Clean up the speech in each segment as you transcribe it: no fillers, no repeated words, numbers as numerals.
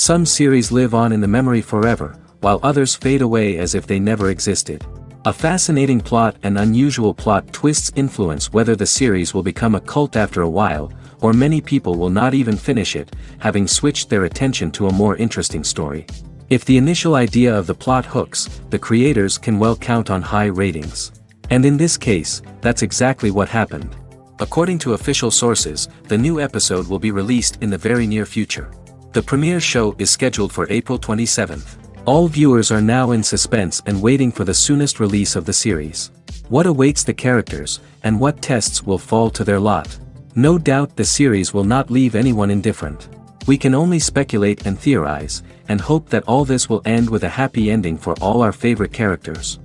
Some series live on in the memory forever, while others fade away as if they never existed. A fascinating plot and unusual plot twists influence whether the series will become a cult after a while, or many people will not even finish it, having switched their attention to a more interesting story. If the initial idea of the plot hooks, the creators can well count on high ratings. And in this case, that's exactly what happened. According to official sources, the new episode will be released in the very near future. The premiere show is scheduled for April 27th. All viewers are now in suspense and waiting for the soonest release of the series. What awaits the characters, and what tests will fall to their lot? No doubt the series will not leave anyone indifferent. We can only speculate and theorize, and hope that all this will end with a happy ending for all our favorite characters.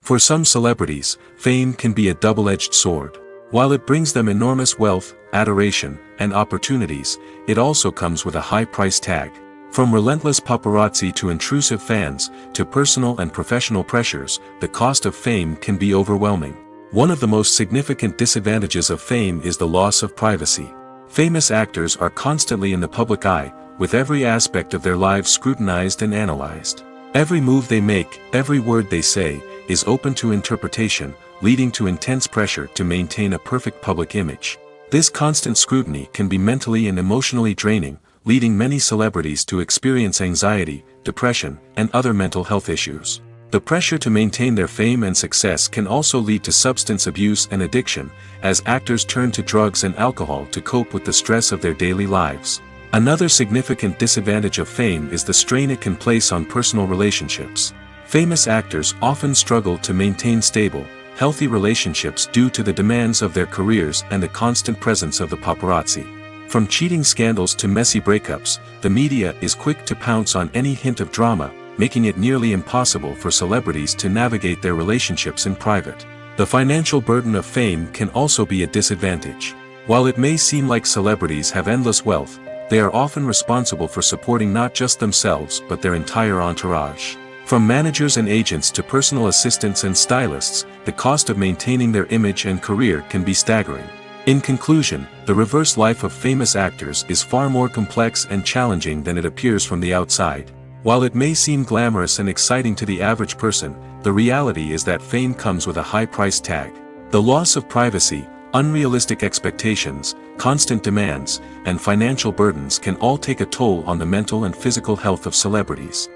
For some celebrities, fame can be a double-edged sword. While it brings them enormous wealth, adoration, and opportunities, it also comes with a high price tag. From relentless paparazzi to intrusive fans, to personal and professional pressures, the cost of fame can be overwhelming. One of the most significant disadvantages of fame is the loss of privacy. Famous actors are constantly in the public eye, with every aspect of their lives scrutinized and analyzed. Every move they make, every word they say, is open to interpretation, leading to intense pressure to maintain a perfect public image. This constant scrutiny can be mentally and emotionally draining, leading many celebrities to experience anxiety, depression, and other mental health issues. The pressure to maintain their fame and success can also lead to substance abuse and addiction, as actors turn to drugs and alcohol to cope with the stress of their daily lives. Another significant disadvantage of fame is the strain it can place on personal relationships. Famous actors often struggle to maintain stable, healthy relationships due to the demands of their careers and the constant presence of the paparazzi. From cheating scandals to messy breakups, the media is quick to pounce on any hint of drama, making it nearly impossible for celebrities to navigate their relationships in private. The financial burden of fame can also be a disadvantage. While it may seem like celebrities have endless wealth, they are often responsible for supporting not just themselves but their entire entourage. From managers and agents to personal assistants and stylists, the cost of maintaining their image and career can be staggering. In conclusion, the reverse life of famous actors is far more complex and challenging than it appears from the outside. While it may seem glamorous and exciting to the average person, the reality is that fame comes with a high price tag. The loss of privacy, unrealistic expectations, constant demands, and financial burdens can all take a toll on the mental and physical health of celebrities.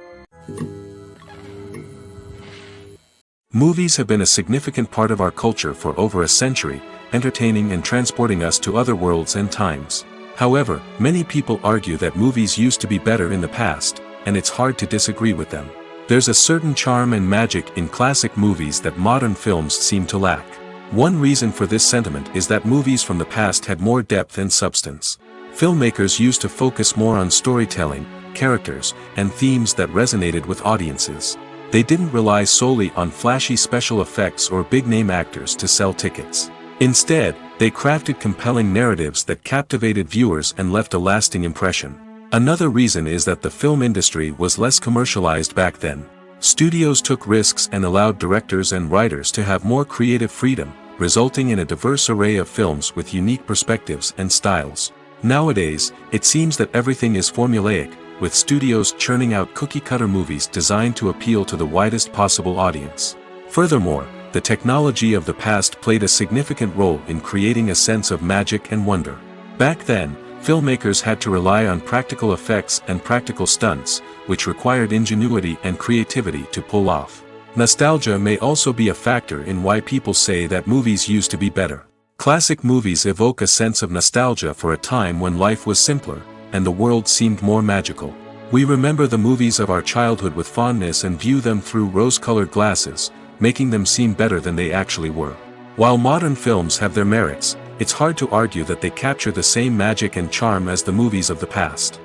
Movies have been a significant part of our culture for over a century, entertaining and transporting us to other worlds and times. However, many people argue that movies used to be better in the past, and it's hard to disagree with them. There's a certain charm and magic in classic movies that modern films seem to lack. One reason for this sentiment is that movies from the past had more depth and substance. Filmmakers used to focus more on storytelling, characters, and themes that resonated with audiences. They didn't rely solely on flashy special effects or big-name actors to sell tickets. Instead, they crafted compelling narratives that captivated viewers and left a lasting impression. Another reason is that the film industry was less commercialized back then. Studios took risks and allowed directors and writers to have more creative freedom, resulting in a diverse array of films with unique perspectives and styles. Nowadays, it seems that everything is formulaic, with studios churning out cookie-cutter movies designed to appeal to the widest possible audience. Furthermore, the technology of the past played a significant role in creating a sense of magic and wonder. Back then, filmmakers had to rely on practical effects and practical stunts, which required ingenuity and creativity to pull off. Nostalgia may also be a factor in why people say that movies used to be better. Classic movies evoke a sense of nostalgia for a time when life was simpler, and the world seemed more magical. We remember the movies of our childhood with fondness and view them through rose-colored glasses, making them seem better than they actually were. While modern films have their merits, it's hard to argue that they capture the same magic and charm as the movies of the past.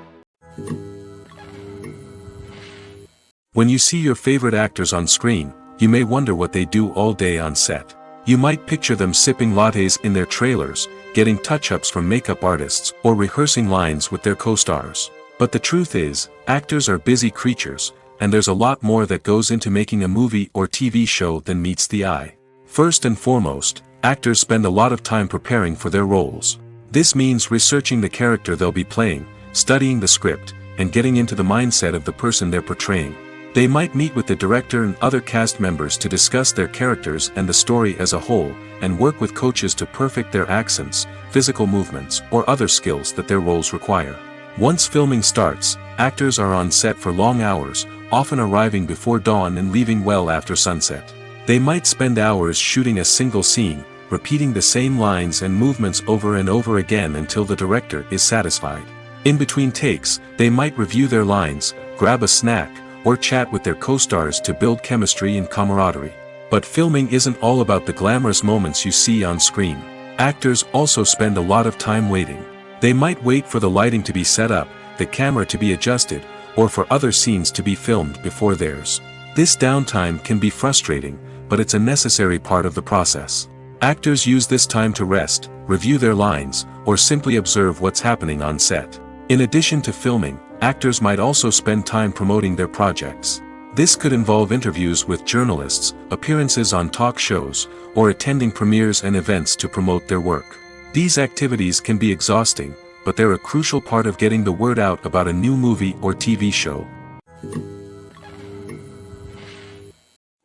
When you see your favorite actors on screen, you may wonder what they do all day on set. You might picture them sipping lattes in their trailers, getting touch-ups from makeup artists, or rehearsing lines with their co-stars. But the truth is, actors are busy creatures, and there's a lot more that goes into making a movie or TV show than meets the eye. First and foremost, actors spend a lot of time preparing for their roles. This means researching the character they'll be playing, studying the script, and getting into the mindset of the person they're portraying. They might meet with the director and other cast members to discuss their characters and the story as a whole, and work with coaches to perfect their accents, physical movements, or other skills that their roles require. Once filming starts, actors are on set for long hours, often arriving before dawn and leaving well after sunset. They might spend hours shooting a single scene, repeating the same lines and movements over and over again until the director is satisfied. In between takes, they might review their lines, grab a snack, or chat with their co-stars to build chemistry and camaraderie. But filming isn't all about the glamorous moments you see on screen. Actors also spend a lot of time waiting. They might wait for the lighting to be set up, the camera to be adjusted, or for other scenes to be filmed before theirs. This downtime can be frustrating, but it's a necessary part of the process. Actors use this time to rest, review their lines, or simply observe what's happening on set. In addition to filming, actors might also spend time promoting their projects. This could involve interviews with journalists, appearances on talk shows, or attending premieres and events to promote their work. These activities can be exhausting, but they're a crucial part of getting the word out about a new movie or TV show.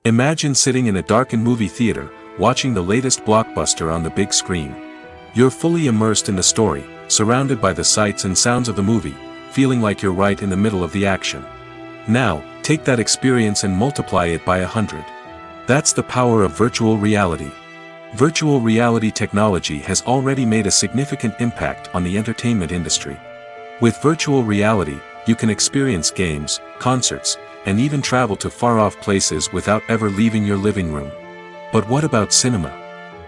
Imagine sitting in a darkened movie theater, watching the latest blockbuster on the big screen. You're fully immersed in the story, surrounded by the sights and sounds of the movie, feeling like you're right in the middle of the action. Now, take that experience and multiply it by 100. That's the power of virtual reality. Virtual reality technology has already made a significant impact on the entertainment industry. With virtual reality, you can experience games, concerts, and even travel to far-off places without ever leaving your living room. But what about cinema?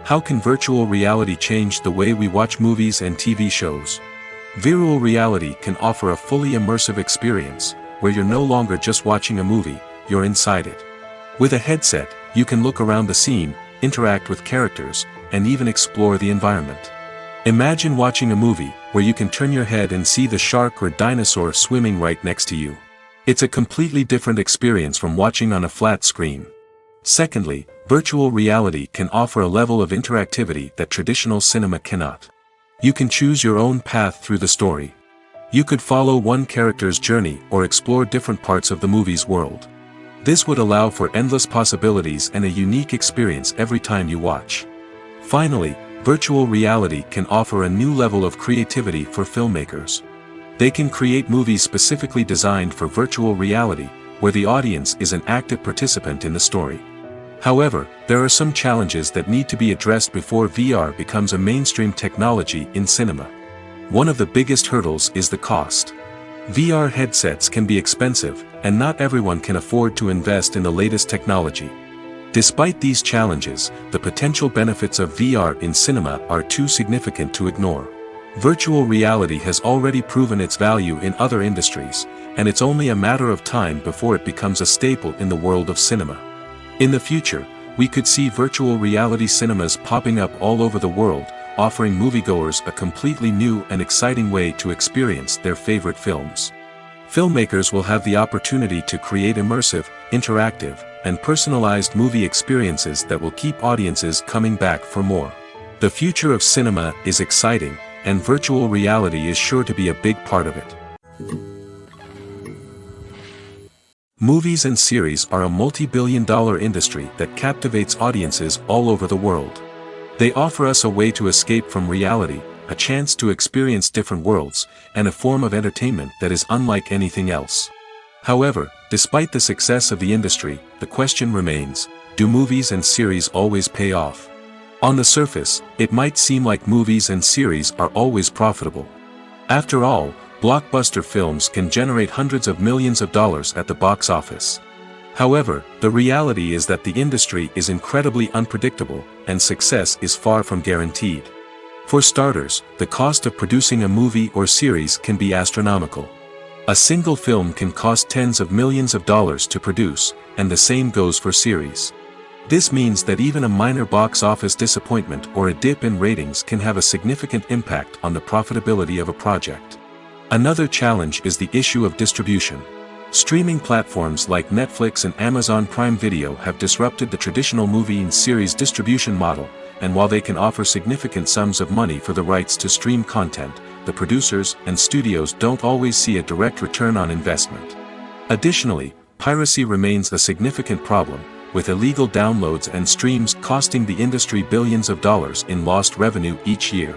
How can virtual reality change the way we watch movies and TV shows? Virtual reality can offer a fully immersive experience, where you're no longer just watching a movie, you're inside it. With a headset, you can look around the scene, interact with characters, and even explore the environment. Imagine watching a movie, where you can turn your head and see the shark or dinosaur swimming right next to you. It's a completely different experience from watching on a flat screen. Secondly, virtual reality can offer a level of interactivity that traditional cinema cannot. You can choose your own path through the story. You could follow one character's journey or explore different parts of the movie's world. This would allow for endless possibilities and a unique experience every time you watch. Finally, virtual reality can offer a new level of creativity for filmmakers. They can create movies specifically designed for virtual reality, where the audience is an active participant in the story. However, there are some challenges that need to be addressed before VR becomes a mainstream technology in cinema. One of the biggest hurdles is the cost. VR headsets can be expensive, and not everyone can afford to invest in the latest technology. Despite these challenges, the potential benefits of VR in cinema are too significant to ignore. Virtual reality has already proven its value in other industries, and it's only a matter of time before it becomes a staple in the world of cinema. In the future, we could see virtual reality cinemas popping up all over the world, offering moviegoers a completely new and exciting way to experience their favorite films. Filmmakers will have the opportunity to create immersive, interactive, and personalized movie experiences that will keep audiences coming back for more. The future of cinema is exciting, and virtual reality is sure to be a big part of it. Movies and series are a multi-billion-dollar industry that captivates audiences all over the world. They offer us a way to escape from reality, a chance to experience different worlds, and a form of entertainment that is unlike anything else. However, despite the success of the industry, the question remains, do movies and series always pay off? On the surface, it might seem like movies and series are always profitable. After all, blockbuster films can generate hundreds of millions of dollars at the box office. However, the reality is that the industry is incredibly unpredictable, and success is far from guaranteed. For starters, the cost of producing a movie or series can be astronomical. A single film can cost tens of millions of dollars to produce, and the same goes for series. This means that even a minor box office disappointment or a dip in ratings can have a significant impact on the profitability of a project. Another challenge is the issue of distribution. Streaming platforms like Netflix and Amazon Prime Video have disrupted the traditional movie and series distribution model, and while they can offer significant sums of money for the rights to stream content, the producers and studios don't always see a direct return on investment. Additionally, piracy remains a significant problem, with illegal downloads and streams costing the industry billions of dollars in lost revenue each year.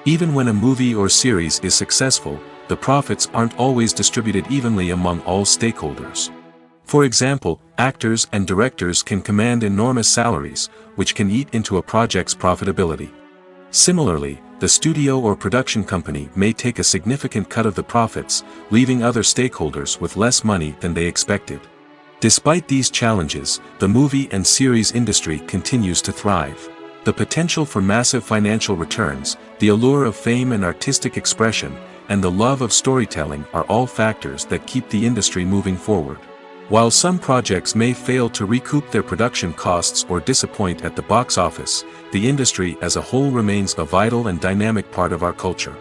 Even when a movie or series is successful, the profits aren't always distributed evenly among all stakeholders. For example, actors and directors can command enormous salaries, which can eat into a project's profitability. Similarly, the studio or production company may take a significant cut of the profits, leaving other stakeholders with less money than they expected. Despite these challenges, the movie and series industry continues to thrive. The potential for massive financial returns, the allure of fame and artistic expression, and the love of storytelling are all factors that keep the industry moving forward. While some projects may fail to recoup their production costs or disappoint at the box office, the industry as a whole remains a vital and dynamic part of our culture.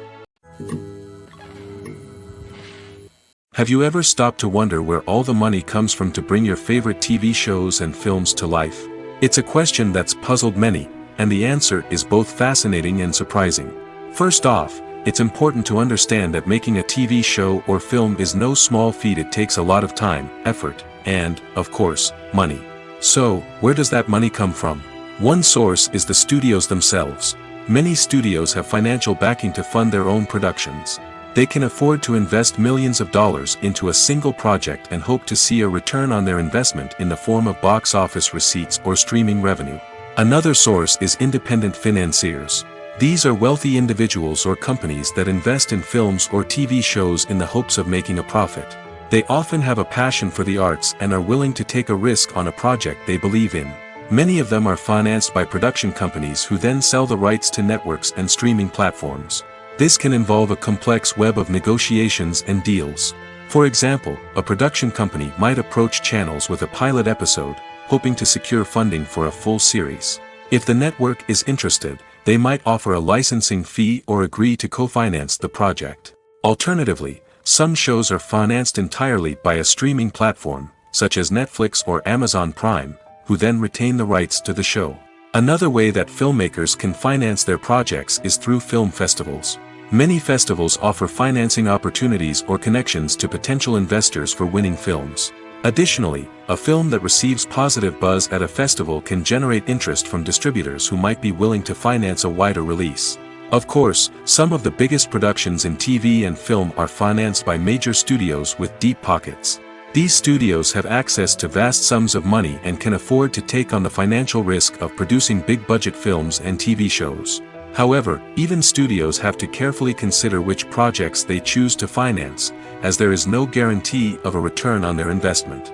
Have you ever stopped to wonder where all the money comes from to bring your favorite TV shows and films to life? It's a question that's puzzled many, and the answer is both fascinating and surprising. First off, it's important to understand that making a TV show or film is no small feat. It takes a lot of time, effort, and, of course, money. So, where does that money come from? One source is the studios themselves. Many studios have financial backing to fund their own productions. They can afford to invest millions of dollars into a single project and hope to see a return on their investment in the form of box office receipts or streaming revenue. Another source is independent financiers. These are wealthy individuals or companies that invest in films or TV shows in the hopes of making a profit. They often have a passion for the arts and are willing to take a risk on a project they believe in. Many of them are financed by production companies who then sell the rights to networks and streaming platforms. This can involve a complex web of negotiations and deals. For example, a production company might approach channels with a pilot episode, hoping to secure funding for a full series. If the network is interested, they might offer a licensing fee or agree to co-finance the project. Alternatively, some shows are financed entirely by a streaming platform, such as Netflix or Amazon Prime, who then retain the rights to the show. Another way that filmmakers can finance their projects is through film festivals. Many festivals offer financing opportunities or connections to potential investors for winning films. Additionally, a film that receives positive buzz at a festival can generate interest from distributors who might be willing to finance a wider release. Of course, some of the biggest productions in TV and film are financed by major studios with deep pockets. These studios have access to vast sums of money and can afford to take on the financial risk of producing big-budget films and TV shows. However, even studios have to carefully consider which projects they choose to finance, as there is no guarantee of a return on their investment.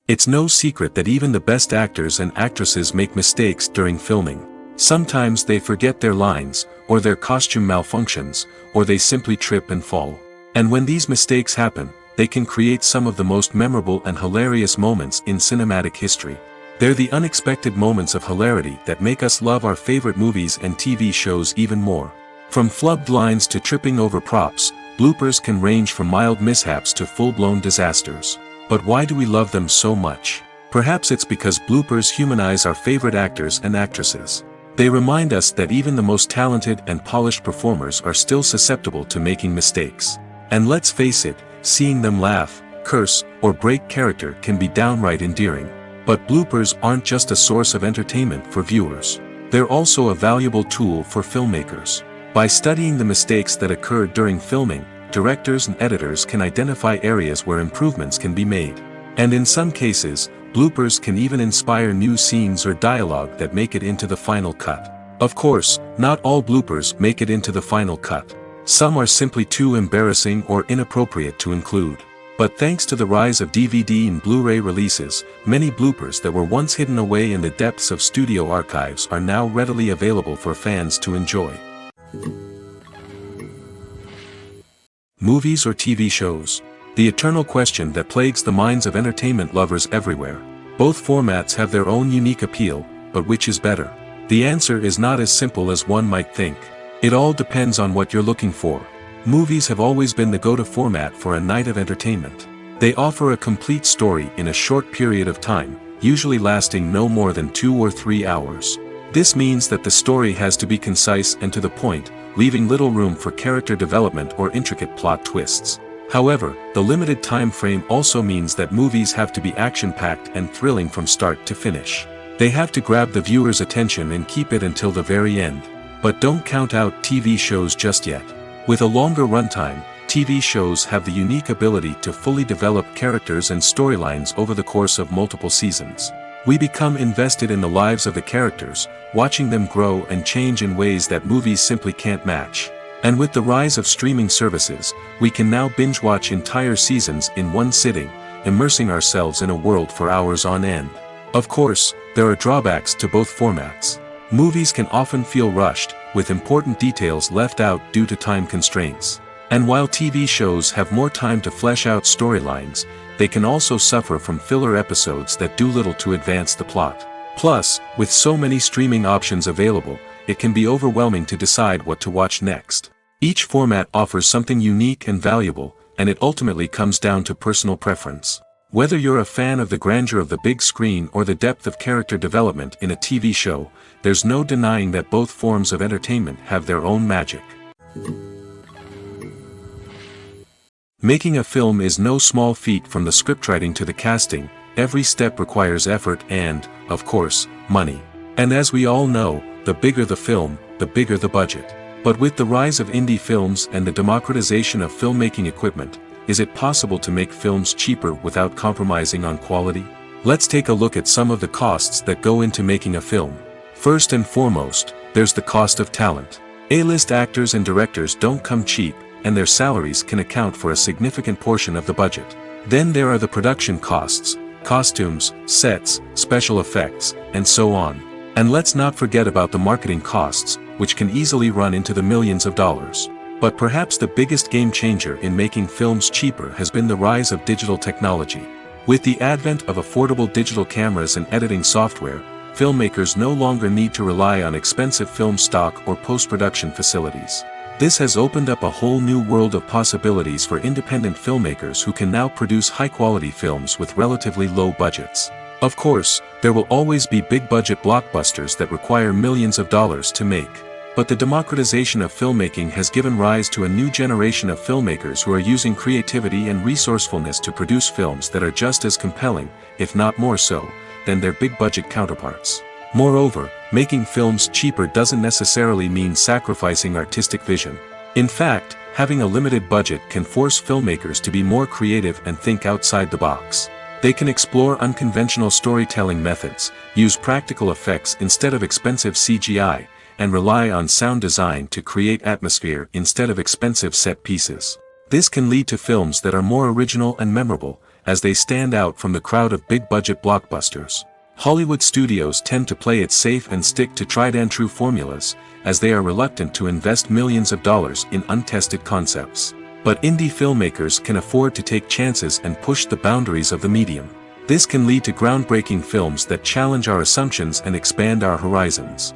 It's no secret that even the best actors and actresses make mistakes during filming. Sometimes they forget their lines, or their costume malfunctions, or they simply trip and fall. And when these mistakes happen, they can create some of the most memorable and hilarious moments in cinematic history. They're the unexpected moments of hilarity that make us love our favorite movies and TV shows even more. From flubbed lines to tripping over props, bloopers can range from mild mishaps to full-blown disasters. But why do we love them so much? Perhaps it's because bloopers humanize our favorite actors and actresses. They remind us that even the most talented and polished performers are still susceptible to making mistakes. And let's face it, seeing them laugh, curse, or break character can be downright endearing. But bloopers aren't just a source of entertainment for viewers. They're also a valuable tool for filmmakers. By studying the mistakes that occurred during filming, directors and editors can identify areas where improvements can be made. And in some cases, bloopers can even inspire new scenes or dialogue that make it into the final cut. Of course, not all bloopers make it into the final cut. Some are simply too embarrassing or inappropriate to include. But thanks to the rise of DVD and Blu-ray releases, many bloopers that were once hidden away in the depths of studio archives are now readily available for fans to enjoy. Movies or TV shows? The eternal question that plagues the minds of entertainment lovers everywhere. Both formats have their own unique appeal, but which is better? The answer is not as simple as one might think. It all depends on what you're looking for. Movies have always been the go-to format for a night of entertainment. They offer a complete story in a short period of time, usually lasting no more than 2 or 3 hours. This means that the story has to be concise and to the point, leaving little room for character development or intricate plot twists. However, the limited time frame also means that movies have to be action-packed and thrilling from start to finish. They have to grab the viewer's attention and keep it until the very end. But don't count out TV shows just yet. With a longer runtime, TV shows have the unique ability to fully develop characters and storylines over the course of multiple seasons. We become invested in the lives of the characters, watching them grow and change in ways that movies simply can't match. And with the rise of streaming services, we can now binge-watch entire seasons in one sitting, immersing ourselves in a world for hours on end. Of course, there are drawbacks to both formats. Movies can often feel rushed, with important details left out due to time constraints. And while TV shows have more time to flesh out storylines, they can also suffer from filler episodes that do little to advance the plot. Plus, with so many streaming options available, it can be overwhelming to decide what to watch next. Each format offers something unique and valuable, and it ultimately comes down to personal preference. Whether you're a fan of the grandeur of the big screen or the depth of character development in a TV show, there's no denying that both forms of entertainment have their own magic. Making a film is no small feat. From the scriptwriting to the casting, every step requires effort and, of course, money. And as we all know, the bigger the film, the bigger the budget. But with the rise of indie films and the democratization of filmmaking equipment, is it possible to make films cheaper without compromising on quality? Let's take a look at some of the costs that go into making a film. First and foremost, there's the cost of talent. A-list actors and directors don't come cheap, and their salaries can account for a significant portion of the budget. Then there are the production costs, costumes, sets, special effects, and so on. And let's not forget about the marketing costs, which can easily run into the millions of dollars. But perhaps the biggest game changer in making films cheaper has been the rise of digital technology. With the advent of affordable digital cameras and editing software, filmmakers no longer need to rely on expensive film stock or post-production facilities. This has opened up a whole new world of possibilities for independent filmmakers who can now produce high-quality films with relatively low budgets. Of course, there will always be big-budget blockbusters that require millions of dollars to make. But the democratization of filmmaking has given rise to a new generation of filmmakers who are using creativity and resourcefulness to produce films that are just as compelling, if not more so, than their big-budget counterparts. Moreover, making films cheaper doesn't necessarily mean sacrificing artistic vision. In fact, having a limited budget can force filmmakers to be more creative and think outside the box. They can explore unconventional storytelling methods, use practical effects instead of expensive CGI, and rely on sound design to create atmosphere instead of expensive set pieces. This can lead to films that are more original and memorable, as they stand out from the crowd of big-budget blockbusters. Hollywood studios tend to play it safe and stick to tried-and-true formulas, as they are reluctant to invest millions of dollars in untested concepts. But indie filmmakers can afford to take chances and push the boundaries of the medium. This can lead to groundbreaking films that challenge our assumptions and expand our horizons.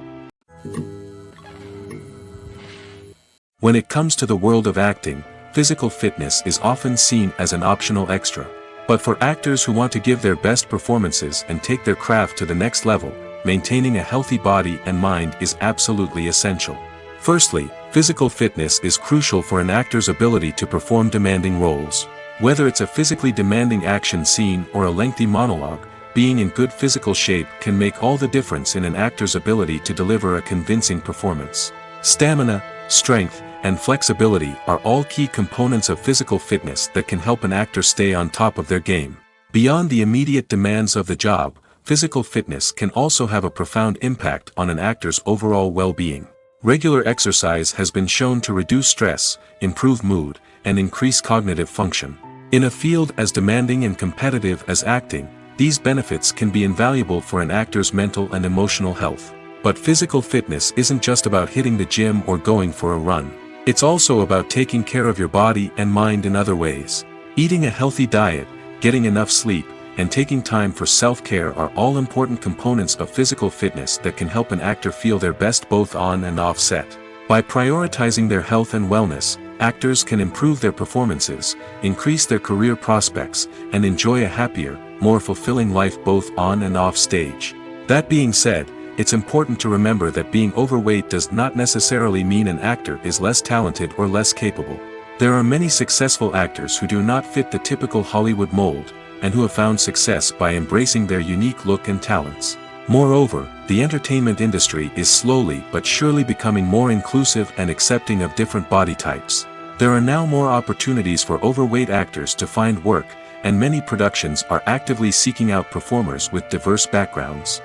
When it comes to the world of acting, physical fitness is often seen as an optional extra. But for actors who want to give their best performances and take their craft to the next level, maintaining a healthy body and mind is absolutely essential. Firstly, physical fitness is crucial for an actor's ability to perform demanding roles. Whether it's a physically demanding action scene or a lengthy monologue, being in good physical shape can make all the difference in an actor's ability to deliver a convincing performance. Stamina, strength, and flexibility are all key components of physical fitness that can help an actor stay on top of their game. Beyond the immediate demands of the job, physical fitness can also have a profound impact on an actor's overall well-being. Regular exercise has been shown to reduce stress, improve mood, and increase cognitive function. In a field as demanding and competitive as acting, these benefits can be invaluable for an actor's mental and emotional health. But physical fitness isn't just about hitting the gym or going for a run. It's also about taking care of your body and mind in other ways. Eating a healthy diet, getting enough sleep, and taking time for self-care are all important components of physical fitness that can help an actor feel their best both on and off set. By prioritizing their health and wellness, actors can improve their performances, increase their career prospects, and enjoy a happier, more fulfilling life both on and off stage. That being said, it's important to remember that being overweight does not necessarily mean an actor is less talented or less capable. There are many successful actors who do not fit the typical Hollywood mold, and who have found success by embracing their unique look and talents. Moreover, the entertainment industry is slowly but surely becoming more inclusive and accepting of different body types. There are now more opportunities for overweight actors to find work, and many productions are actively seeking out performers with diverse backgrounds.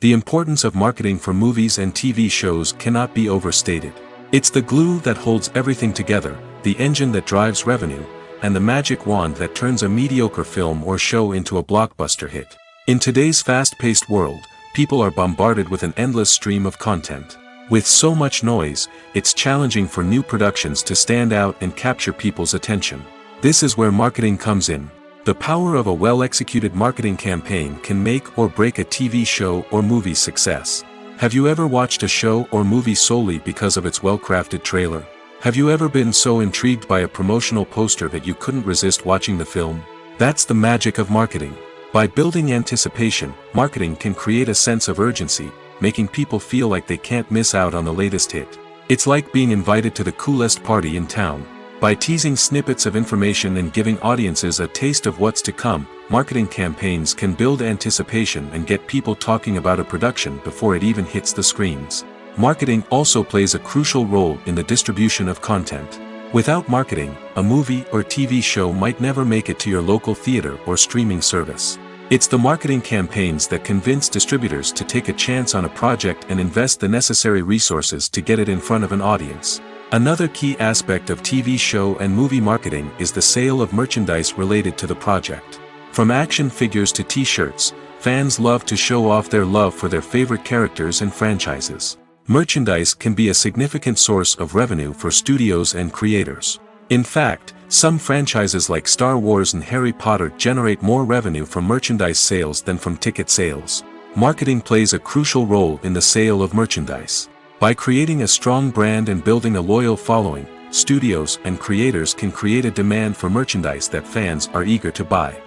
The importance of marketing for movies and TV shows cannot be overstated. It's the glue that holds everything together, the engine that drives revenue, and the magic wand that turns a mediocre film or show into a blockbuster hit. In today's fast-paced world, people are bombarded with an endless stream of content. With so much noise, it's challenging for new productions to stand out and capture people's attention. This is where marketing comes in. The power of a well-executed marketing campaign can make or break a TV show or movie's success. Have you ever watched a show or movie solely because of its well-crafted trailer? Have you ever been so intrigued by a promotional poster that you couldn't resist watching the film? That's the magic of marketing. By building anticipation, marketing can create a sense of urgency, making people feel like they can't miss out on the latest hit. It's like being invited to the coolest party in town. By teasing snippets of information and giving audiences a taste of what's to come, marketing campaigns can build anticipation and get people talking about a production before it even hits the screens. Marketing also plays a crucial role in the distribution of content. Without marketing, a movie or TV show might never make it to your local theater or streaming service. It's the marketing campaigns that convince distributors to take a chance on a project and invest the necessary resources to get it in front of an audience. Another key aspect of TV show and movie marketing is the sale of merchandise related to the project. From action figures to t-shirts, fans love to show off their love for their favorite characters and franchises. Merchandise can be a significant source of revenue for studios and creators. In fact, some franchises like Star Wars and Harry Potter generate more revenue from merchandise sales than from ticket sales. Marketing plays a crucial role in the sale of merchandise. By creating a strong brand and building a loyal following, studios and creators can create a demand for merchandise that fans are eager to buy.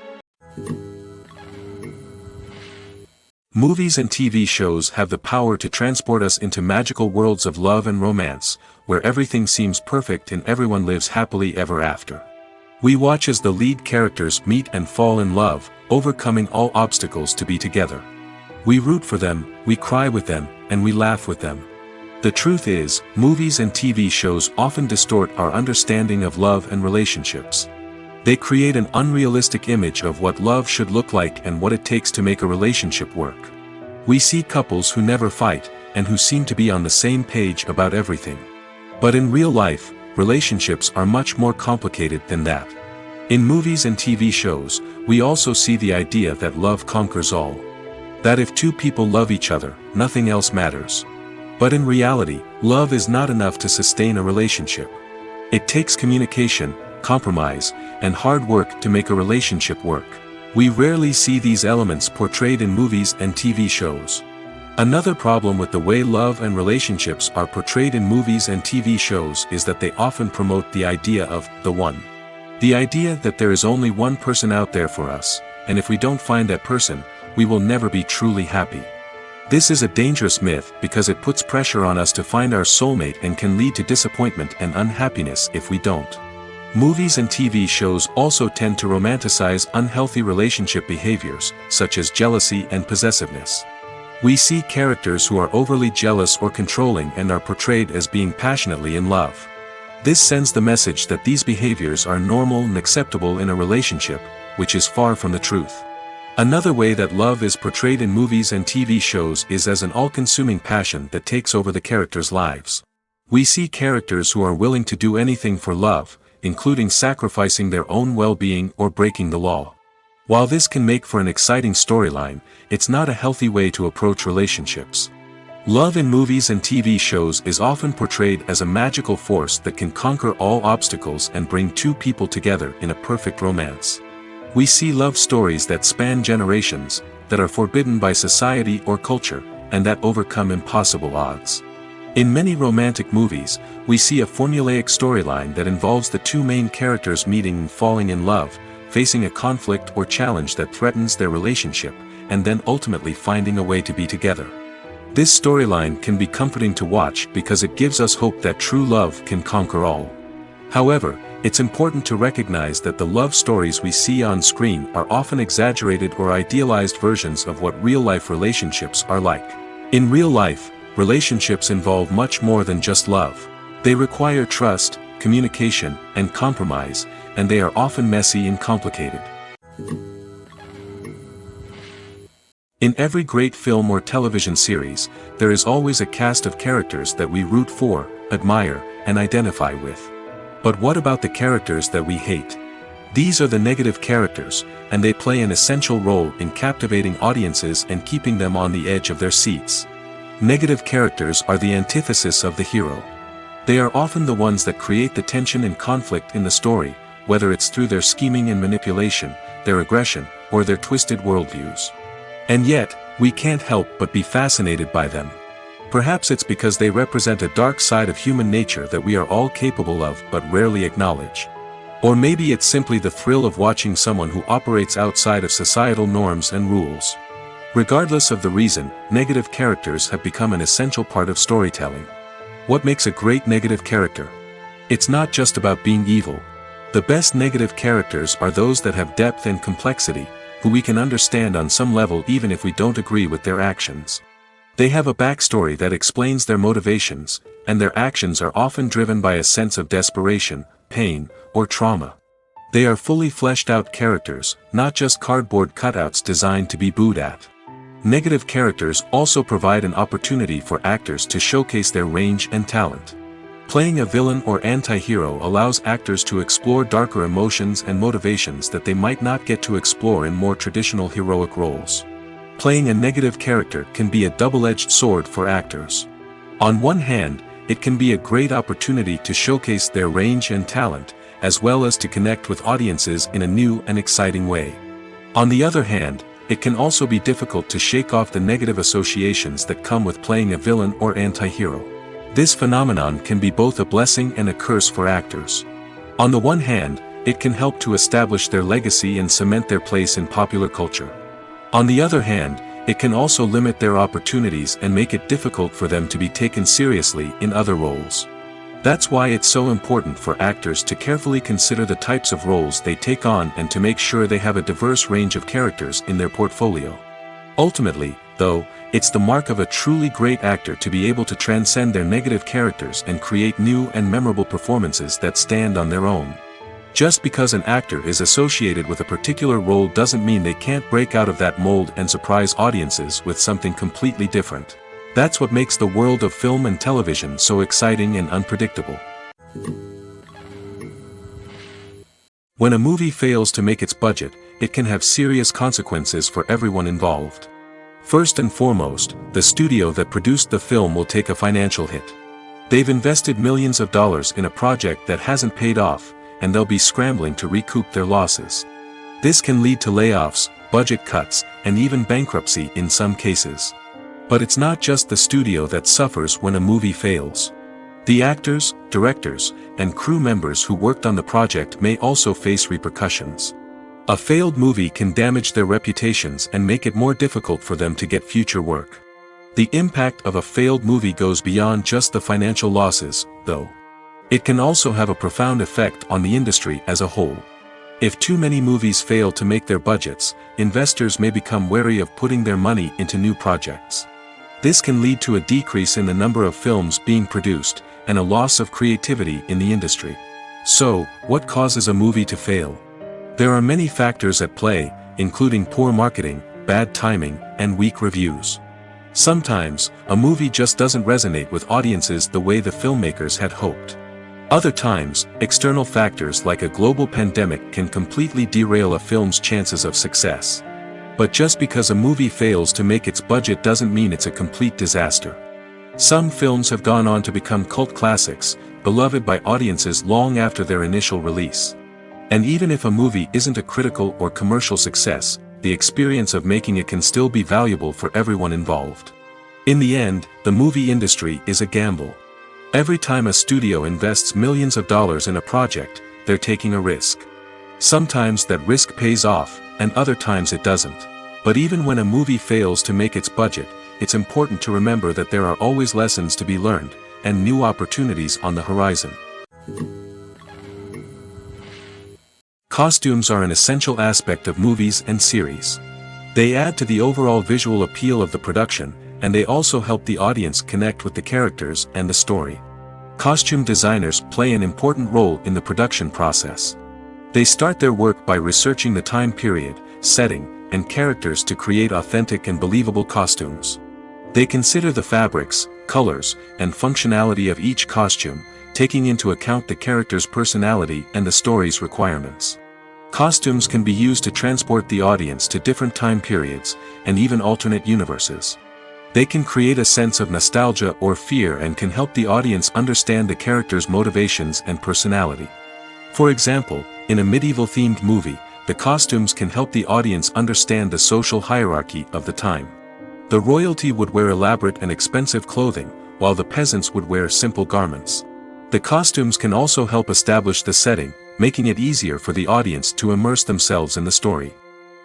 Movies and TV shows have the power to transport us into magical worlds of love and romance, where everything seems perfect and everyone lives happily ever after. We watch as the lead characters meet and fall in love, overcoming all obstacles to be together. We root for them, we cry with them, and we laugh with them. The truth is, movies and TV shows often distort our understanding of love and relationships. They create an unrealistic image of what love should look like and what it takes to make a relationship work. We see couples who never fight, and who seem to be on the same page about everything. But in real life, relationships are much more complicated than that. In movies and TV shows, we also see the idea that love conquers all. That if two people love each other, nothing else matters. But in reality, love is not enough to sustain a relationship. It takes communication, compromise, and hard work to make a relationship work. We rarely see these elements portrayed in movies and TV shows. Another problem with the way love and relationships are portrayed in movies and TV shows is that they often promote the idea of the one. The idea that there is only one person out there for us, and if we don't find that person, we will never be truly happy. This is a dangerous myth because it puts pressure on us to find our soulmate and can lead to disappointment and unhappiness if we don't. Movies and TV shows also tend to romanticize unhealthy relationship behaviors, such as jealousy and possessiveness. We see characters who are overly jealous or controlling and are portrayed as being passionately in love. This sends the message that these behaviors are normal and acceptable in a relationship, which is far from the truth. Another way that love is portrayed in movies and TV shows is as an all-consuming passion that takes over the characters' lives. We see characters who are willing to do anything for love, including sacrificing their own well-being or breaking the law. While this can make for an exciting storyline, it's not a healthy way to approach relationships. Love in movies and TV shows is often portrayed as a magical force that can conquer all obstacles and bring two people together in a perfect romance. We see love stories that span generations, that are forbidden by society or culture, and that overcome impossible odds. In many romantic movies, we see a formulaic storyline that involves the two main characters meeting and falling in love, facing a conflict or challenge that threatens their relationship, and then ultimately finding a way to be together. This storyline can be comforting to watch because it gives us hope that true love can conquer all. However, it's important to recognize that the love stories we see on screen are often exaggerated or idealized versions of what real-life relationships are like. In real life, relationships involve much more than just love. They require trust, communication, and compromise, and they are often messy and complicated. In every great film or television series, there is always a cast of characters that we root for, admire, and identify with. But what about the characters that we hate? These are the negative characters, and they play an essential role in captivating audiences and keeping them on the edge of their seats. Negative characters are the antithesis of the hero. They are often the ones that create the tension and conflict in the story, whether it's through their scheming and manipulation, their aggression, or their twisted worldviews. And yet, we can't help but be fascinated by them. Perhaps it's because they represent a dark side of human nature that we are all capable of but rarely acknowledge. Or maybe it's simply the thrill of watching someone who operates outside of societal norms and rules. Regardless of the reason, negative characters have become an essential part of storytelling. What makes a great negative character? It's not just about being evil. The best negative characters are those that have depth and complexity, who we can understand on some level even if we don't agree with their actions. They have a backstory that explains their motivations, and their actions are often driven by a sense of desperation, pain, or trauma. They are fully fleshed out characters, not just cardboard cutouts designed to be booed at. Negative characters also provide an opportunity for actors to showcase their range and talent. Playing a villain or anti-hero allows actors to explore darker emotions and motivations that they might not get to explore in more traditional heroic roles. Playing a negative character can be a double-edged sword for actors. On one hand, it can be a great opportunity to showcase their range and talent, as well as to connect with audiences in a new and exciting way. On the other hand, it can also be difficult to shake off the negative associations that come with playing a villain or anti-hero. This phenomenon can be both a blessing and a curse for actors. On the one hand, it can help to establish their legacy and cement their place in popular culture. On the other hand, it can also limit their opportunities and make it difficult for them to be taken seriously in other roles. That's why it's so important for actors to carefully consider the types of roles they take on and to make sure they have a diverse range of characters in their portfolio. Ultimately, though, it's the mark of a truly great actor to be able to transcend their negative characters and create new and memorable performances that stand on their own. Just because an actor is associated with a particular role doesn't mean they can't break out of that mold and surprise audiences with something completely different. That's what makes the world of film and television so exciting and unpredictable. When a movie fails to make its budget, it can have serious consequences for everyone involved. First and foremost, the studio that produced the film will take a financial hit. They've invested millions of dollars in a project that hasn't paid off, and they'll be scrambling to recoup their losses. This can lead to layoffs, budget cuts, and even bankruptcy in some cases. But it's not just the studio that suffers when a movie fails. The actors, directors, and crew members who worked on the project may also face repercussions. A failed movie can damage their reputations and make it more difficult for them to get future work. The impact of a failed movie goes beyond just the financial losses, though. It can also have a profound effect on the industry as a whole. If too many movies fail to make their budgets, investors may become wary of putting their money into new projects. This can lead to a decrease in the number of films being produced, and a loss of creativity in the industry. So, what causes a movie to fail? There are many factors at play, including poor marketing, bad timing, and weak reviews. Sometimes, a movie just doesn't resonate with audiences the way the filmmakers had hoped. Other times, external factors like a global pandemic can completely derail a film's chances of success. But just because a movie fails to make its budget doesn't mean it's a complete disaster. Some films have gone on to become cult classics, beloved by audiences long after their initial release. And even if a movie isn't a critical or commercial success, the experience of making it can still be valuable for everyone involved. In the end, the movie industry is a gamble. Every time a studio invests millions of dollars in a project, they're taking a risk. Sometimes that risk pays off, and other times it doesn't. But even when a movie fails to make its budget, it's important to remember that there are always lessons to be learned, and new opportunities on the horizon. Costumes are an essential aspect of movies and series. They add to the overall visual appeal of the production, and they also help the audience connect with the characters and the story. Costume designers play an important role in the production process. They start their work by researching the time period, setting, and characters to create authentic and believable costumes. They consider the fabrics, colors, and functionality of each costume, taking into account the character's personality and the story's requirements. Costumes can be used to transport the audience to different time periods, and even alternate universes. They can create a sense of nostalgia or fear and can help the audience understand the character's motivations and personality. For example, in a medieval-themed movie, the costumes can help the audience understand the social hierarchy of the time. The royalty would wear elaborate and expensive clothing, while the peasants would wear simple garments. The costumes can also help establish the setting, making it easier for the audience to immerse themselves in the story.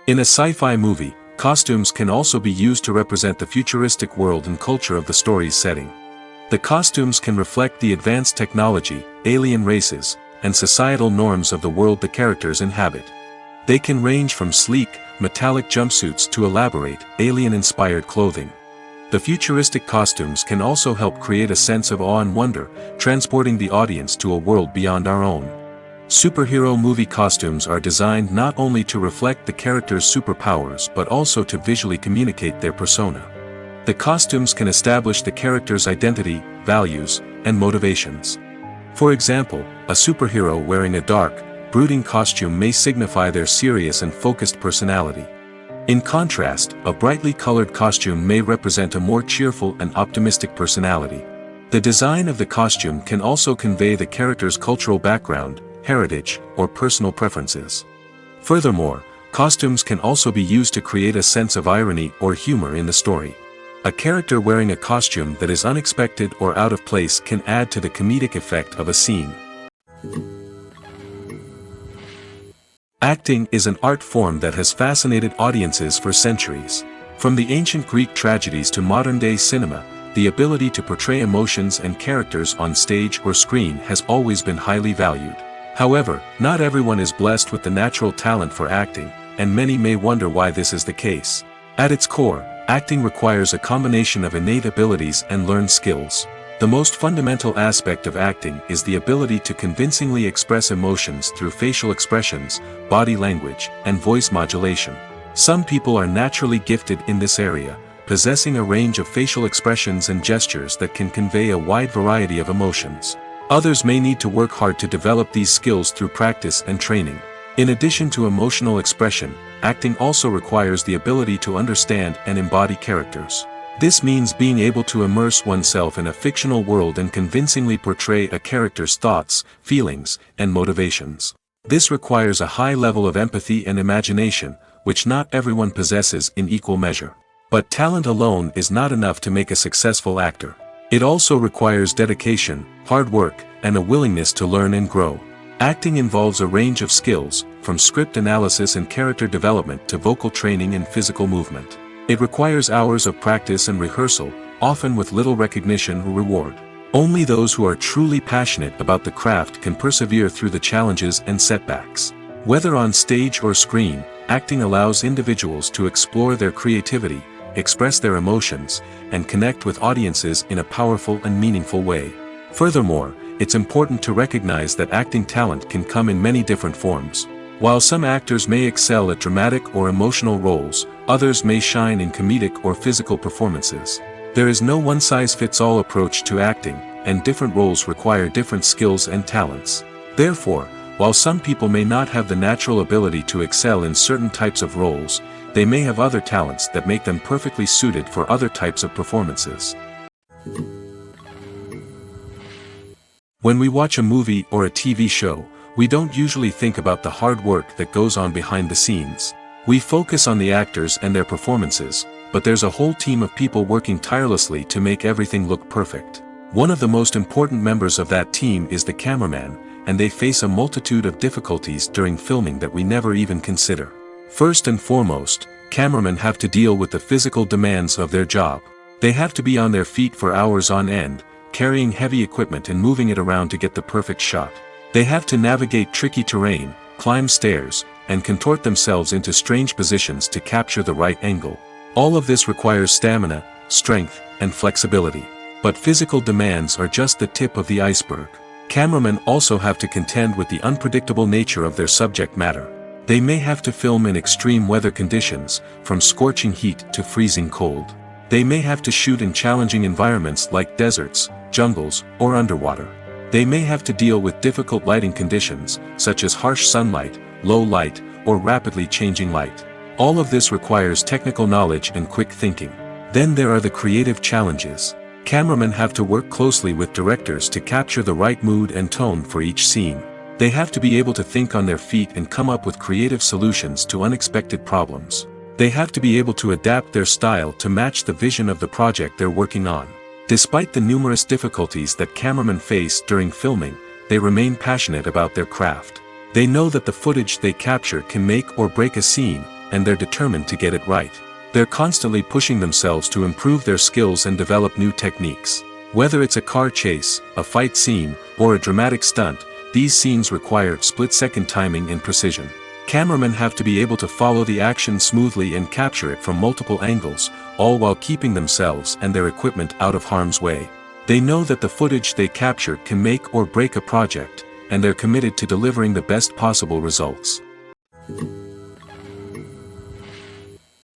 In a sci-fi movie, costumes can also be used to represent the futuristic world and culture of the story's setting. The costumes can reflect the advanced technology, alien races, and societal norms of the world the characters inhabit. They can range from sleek, metallic jumpsuits to elaborate, alien-inspired clothing. The futuristic costumes can also help create a sense of awe and wonder, transporting the audience to a world beyond our own. Superhero movie costumes are designed not only to reflect the character's superpowers but also to visually communicate their persona. The costumes can establish the character's identity, values, and motivations. For example, a superhero wearing a dark, brooding costume may signify their serious and focused personality. In contrast, a brightly colored costume may represent a more cheerful and optimistic personality. The design of the costume can also convey the character's cultural background, heritage, or personal preferences. Furthermore, costumes can also be used to create a sense of irony or humor in the story. A character wearing a costume that is unexpected or out of place can add to the comedic effect of a scene. Acting is an art form that has fascinated audiences for centuries. From the ancient Greek tragedies to modern-day cinema, the ability to portray emotions and characters on stage or screen has always been highly valued. However, not everyone is blessed with the natural talent for acting, and many may wonder why this is the case. At its core, acting requires a combination of innate abilities and learned skills. The most fundamental aspect of acting is the ability to convincingly express emotions through facial expressions, body language, and voice modulation. Some people are naturally gifted in this area, possessing a range of facial expressions and gestures that can convey a wide variety of emotions. Others may need to work hard to develop these skills through practice and training. In addition to emotional expression, acting also requires the ability to understand and embody characters. This means being able to immerse oneself in a fictional world and convincingly portray a character's thoughts, feelings, and motivations. This requires a high level of empathy and imagination, which not everyone possesses in equal measure. But talent alone is not enough to make a successful actor. It also requires dedication, hard work, and a willingness to learn and grow. Acting involves a range of skills, from script analysis and character development to vocal training and physical movement. It requires hours of practice and rehearsal, often with little recognition or reward. Only those who are truly passionate about the craft can persevere through the challenges and setbacks. Whether on stage or screen, acting allows individuals to explore their creativity, express their emotions, and connect with audiences in a powerful and meaningful way. Furthermore, it's important to recognize that acting talent can come in many different forms. While some actors may excel at dramatic or emotional roles, others may shine in comedic or physical performances. There is no one-size-fits-all approach to acting, and different roles require different skills and talents. Therefore, while some people may not have the natural ability to excel in certain types of roles, they may have other talents that make them perfectly suited for other types of performances. When we watch a movie or a TV show, we don't usually think about the hard work that goes on behind the scenes. We focus on the actors and their performances, but there's a whole team of people working tirelessly to make everything look perfect. One of the most important members of that team is the cameraman, and they face a multitude of difficulties during filming that we never even consider. First and foremost, cameramen have to deal with the physical demands of their job. They have to be on their feet for hours on end, carrying heavy equipment and moving it around to get the perfect shot. They have to navigate tricky terrain, climb stairs, and contort themselves into strange positions to capture the right angle. All of this requires stamina, strength, and flexibility. But physical demands are just the tip of the iceberg. Cameramen also have to contend with the unpredictable nature of their subject matter. They may have to film in extreme weather conditions, from scorching heat to freezing cold. They may have to shoot in challenging environments like deserts, jungles, or underwater. They may have to deal with difficult lighting conditions, such as harsh sunlight, low light, or rapidly changing light. All of this requires technical knowledge and quick thinking. Then there are the creative challenges. Cameramen have to work closely with directors to capture the right mood and tone for each scene. They have to be able to think on their feet and come up with creative solutions to unexpected problems. They have to be able to adapt their style to match the vision of the project they're working on. Despite the numerous difficulties that cameramen face during filming, they remain passionate about their craft. They know that the footage they capture can make or break a scene, and they're determined to get it right. They're constantly pushing themselves to improve their skills and develop new techniques. Whether it's a car chase, a fight scene, or a dramatic stunt, these scenes require split-second timing and precision. Cameramen have to be able to follow the action smoothly and capture it from multiple angles, all while keeping themselves and their equipment out of harm's way. They know that the footage they capture can make or break a project, and they're committed to delivering the best possible results.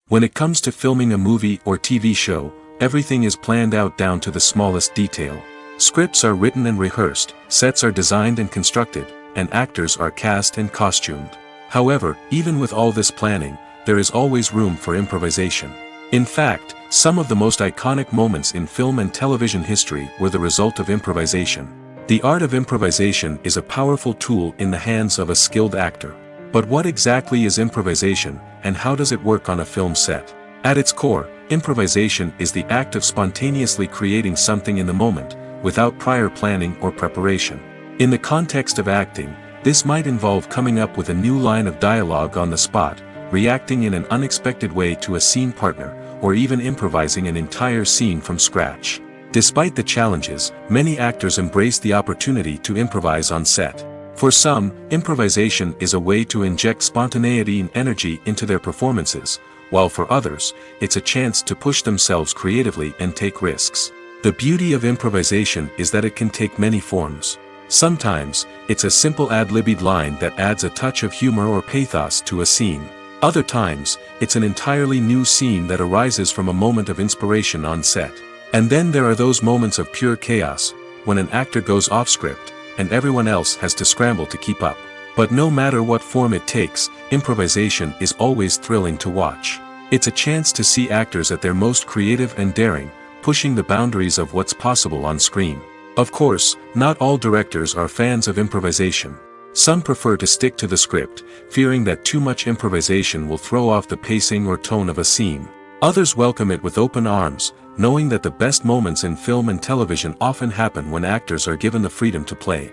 When it comes to filming a movie or TV show, everything is planned out down to the smallest detail. Scripts are written and rehearsed, sets are designed and constructed, and actors are cast and costumed. However, even with all this planning, there is always room for improvisation. In fact, some of the most iconic moments in film and television history were the result of improvisation. The art of improvisation is a powerful tool in the hands of a skilled actor. But what exactly is improvisation, and how does it work on a film set? At its core, improvisation is the act of spontaneously creating something in the moment, without prior planning or preparation. In the context of acting, this might involve coming up with a new line of dialogue on the spot, reacting in an unexpected way to a scene partner, or even improvising an entire scene from scratch. Despite the challenges, many actors embrace the opportunity to improvise on set. For some, improvisation is a way to inject spontaneity and energy into their performances, while for others, it's a chance to push themselves creatively and take risks. The beauty of improvisation is that it can take many forms. Sometimes, it's a simple ad-libbed line that adds a touch of humor or pathos to a scene. Other times, it's an entirely new scene that arises from a moment of inspiration on set. And then there are those moments of pure chaos, when an actor goes off script, and everyone else has to scramble to keep up. But no matter what form it takes, improvisation is always thrilling to watch. It's a chance to see actors at their most creative and daring, pushing the boundaries of what's possible on screen. Of course, not all directors are fans of improvisation. Some prefer to stick to the script, fearing that too much improvisation will throw off the pacing or tone of a scene. Others welcome it with open arms, knowing that the best moments in film and television often happen when actors are given the freedom to play.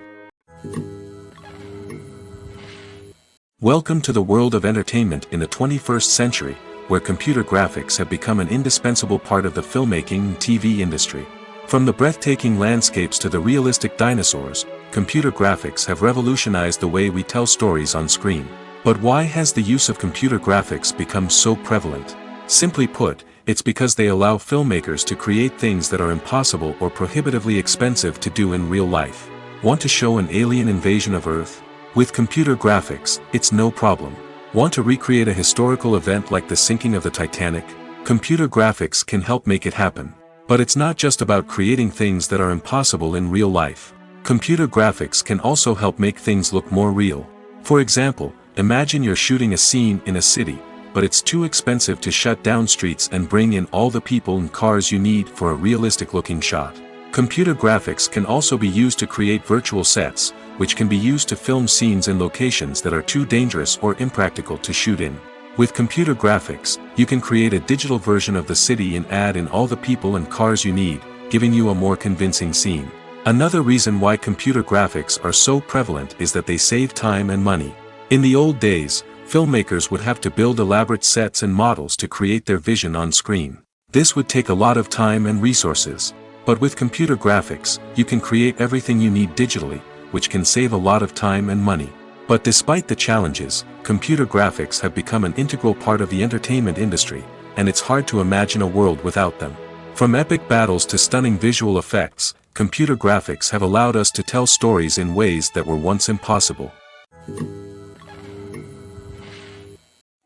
Welcome to the world of entertainment in the 21st century, where computer graphics have become an indispensable part of the filmmaking and TV industry. From the breathtaking landscapes to the realistic dinosaurs, computer graphics have revolutionized the way we tell stories on screen. But why has the use of computer graphics become so prevalent? Simply put, it's because they allow filmmakers to create things that are impossible or prohibitively expensive to do in real life. Want to show an alien invasion of Earth? With computer graphics, it's no problem. Want to recreate a historical event like the sinking of the Titanic? Computer graphics can help make it happen. But it's not just about creating things that are impossible in real life. Computer graphics can also help make things look more real. For example, imagine you're shooting a scene in a city, but it's too expensive to shut down streets and bring in all the people and cars you need for a realistic-looking shot. Computer graphics can also be used to create virtual sets, which can be used to film scenes in locations that are too dangerous or impractical to shoot in. With computer graphics, you can create a digital version of the city and add in all the people and cars you need, giving you a more convincing scene. Another reason why computer graphics are so prevalent is that they save time and money. In the old days, filmmakers would have to build elaborate sets and models to create their vision on screen. This would take a lot of time and resources. But with computer graphics, you can create everything you need digitally, which can save a lot of time and money. But despite the challenges, computer graphics have become an integral part of the entertainment industry, and it's hard to imagine a world without them. From epic battles to stunning visual effects, computer graphics have allowed us to tell stories in ways that were once impossible.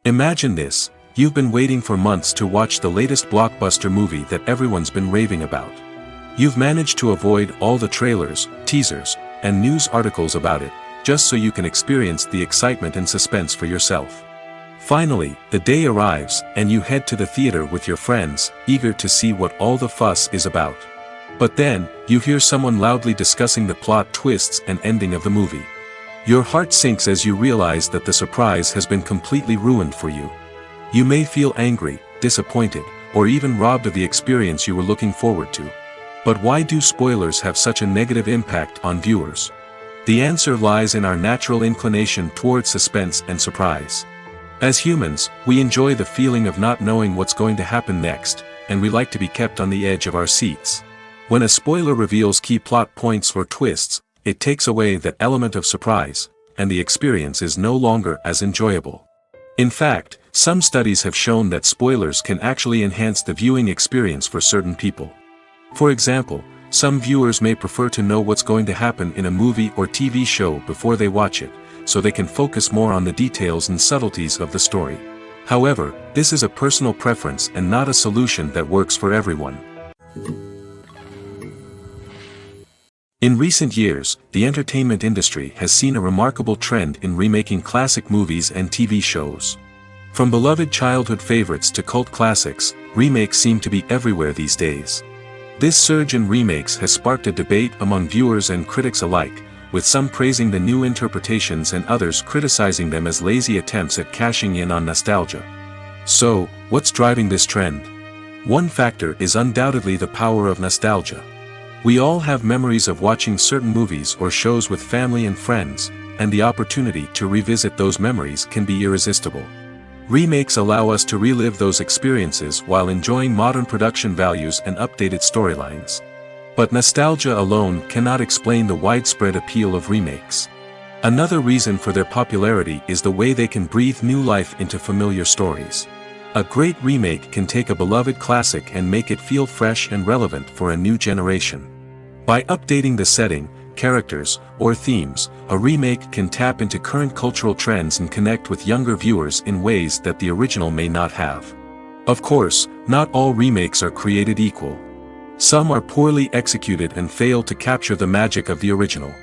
Imagine this: you've been waiting for months to watch the latest blockbuster movie that everyone's been raving about. You've managed to avoid all the trailers, teasers, and news articles about it, just so you can experience the excitement and suspense for yourself. Finally, the day arrives, and you head to the theater with your friends, eager to see what all the fuss is about. But then, you hear someone loudly discussing the plot twists and ending of the movie. Your heart sinks as you realize that the surprise has been completely ruined for you. You may feel angry, disappointed, or even robbed of the experience you were looking forward to. But why do spoilers have such a negative impact on viewers? The answer lies in our natural inclination towards suspense and surprise. As humans, we enjoy the feeling of not knowing what's going to happen next, and we like to be kept on the edge of our seats. When a spoiler reveals key plot points or twists, it takes away that element of surprise, and the experience is no longer as enjoyable. In fact, some studies have shown that spoilers can actually enhance the viewing experience for certain people. For example, some viewers may prefer to know what's going to happen in a movie or TV show before they watch it, so they can focus more on the details and subtleties of the story. However, this is a personal preference and not a solution that works for everyone. In recent years, the entertainment industry has seen a remarkable trend in remaking classic movies and TV shows. From beloved childhood favorites to cult classics, remakes seem to be everywhere these days. This surge in remakes has sparked a debate among viewers and critics alike, with some praising the new interpretations and others criticizing them as lazy attempts at cashing in on nostalgia. So, what's driving this trend? One factor is undoubtedly the power of nostalgia. We all have memories of watching certain movies or shows with family and friends, and the opportunity to revisit those memories can be irresistible. Remakes allow us to relive those experiences while enjoying modern production values and updated storylines. But nostalgia alone cannot explain the widespread appeal of remakes. Another reason for their popularity is the way they can breathe new life into familiar stories. A great remake can take a beloved classic and make it feel fresh and relevant for a new generation. By updating the setting, characters, or themes, a remake can tap into current cultural trends and connect with younger viewers in ways that the original may not have. Of course, not all remakes are created equal. Some are poorly executed and fail to capture the magic of the original.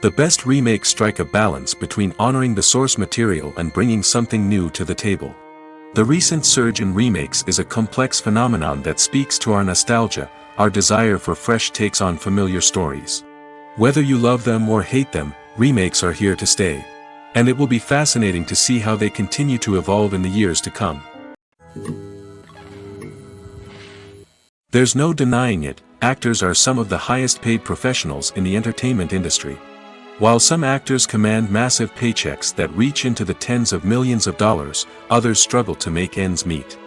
The best remakes strike a balance between honoring the source material and bringing something new to the table. The recent surge in remakes is a complex phenomenon that speaks to our nostalgia, our desire for fresh takes on familiar stories. Whether you love them or hate them, remakes are here to stay. And it will be fascinating to see how they continue to evolve in the years to come. There's no denying it, actors are some of the highest paid professionals in the entertainment industry. While some actors command massive paychecks that reach into the tens of millions of dollars, others struggle to make ends meet.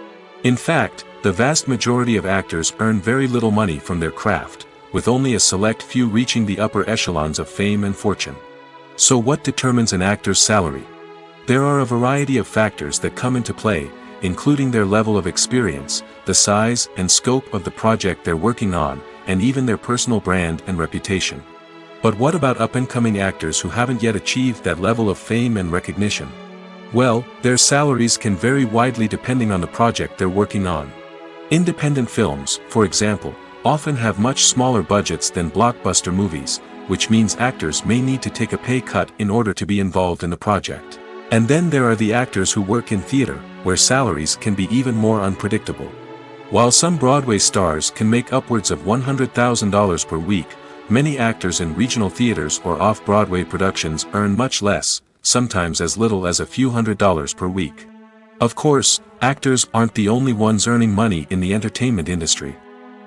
In fact, the vast majority of actors earn very little money from their craft, with only a select few reaching the upper echelons of fame and fortune. So what determines an actor's salary? There are a variety of factors that come into play, including their level of experience, the size and scope of the project they're working on, and even their personal brand and reputation. But what about up-and-coming actors who haven't yet achieved that level of fame and recognition? Well, their salaries can vary widely depending on the project they're working on. Independent films, for example, often have much smaller budgets than blockbuster movies, which means actors may need to take a pay cut in order to be involved in the project. And then there are the actors who work in theater, where salaries can be even more unpredictable. While some Broadway stars can make upwards of $100,000 per week, many actors in regional theaters or off-Broadway productions earn much less, sometimes as little as a few $100s per week. Of course, actors aren't the only ones earning money in the entertainment industry.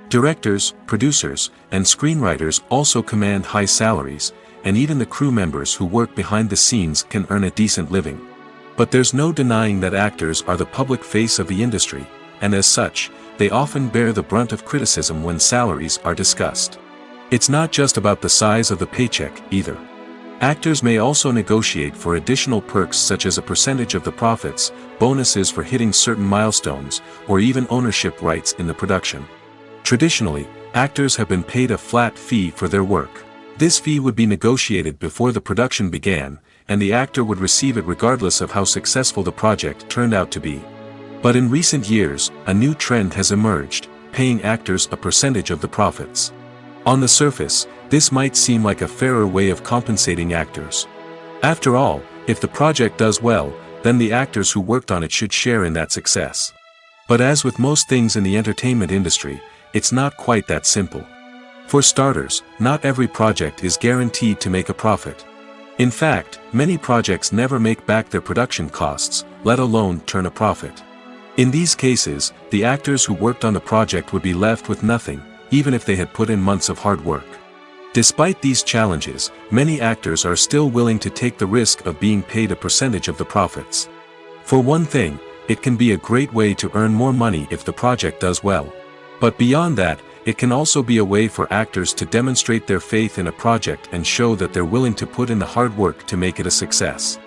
Directors, producers, and screenwriters also command high salaries, and even the crew members who work behind the scenes can earn a decent living. But there's no denying that actors are the public face of the industry, and as such, they often bear the brunt of criticism when salaries are discussed. It's not just about the size of the paycheck, either. Actors may also negotiate for additional perks such as a percentage of the profits, bonuses for hitting certain milestones, or even ownership rights in the production. Traditionally, actors have been paid a flat fee for their work. This fee would be negotiated before the production began, and the actor would receive it regardless of how successful the project turned out to be. But in recent years, a new trend has emerged, paying actors a percentage of the profits. On the surface, this might seem like a fairer way of compensating actors. After all, if the project does well, then the actors who worked on it should share in that success. But as with most things in the entertainment industry, it's not quite that simple. For starters, not every project is guaranteed to make a profit. In fact, many projects never make back their production costs, let alone turn a profit. In these cases, the actors who worked on the project would be left with nothing, even if they had put in months of hard work. Despite these challenges, many actors are still willing to take the risk of being paid a percentage of the profits. For one thing, it can be a great way to earn more money if the project does well. But beyond that, it can also be a way for actors to demonstrate their faith in a project and show that they're willing to put in the hard work to make it a success.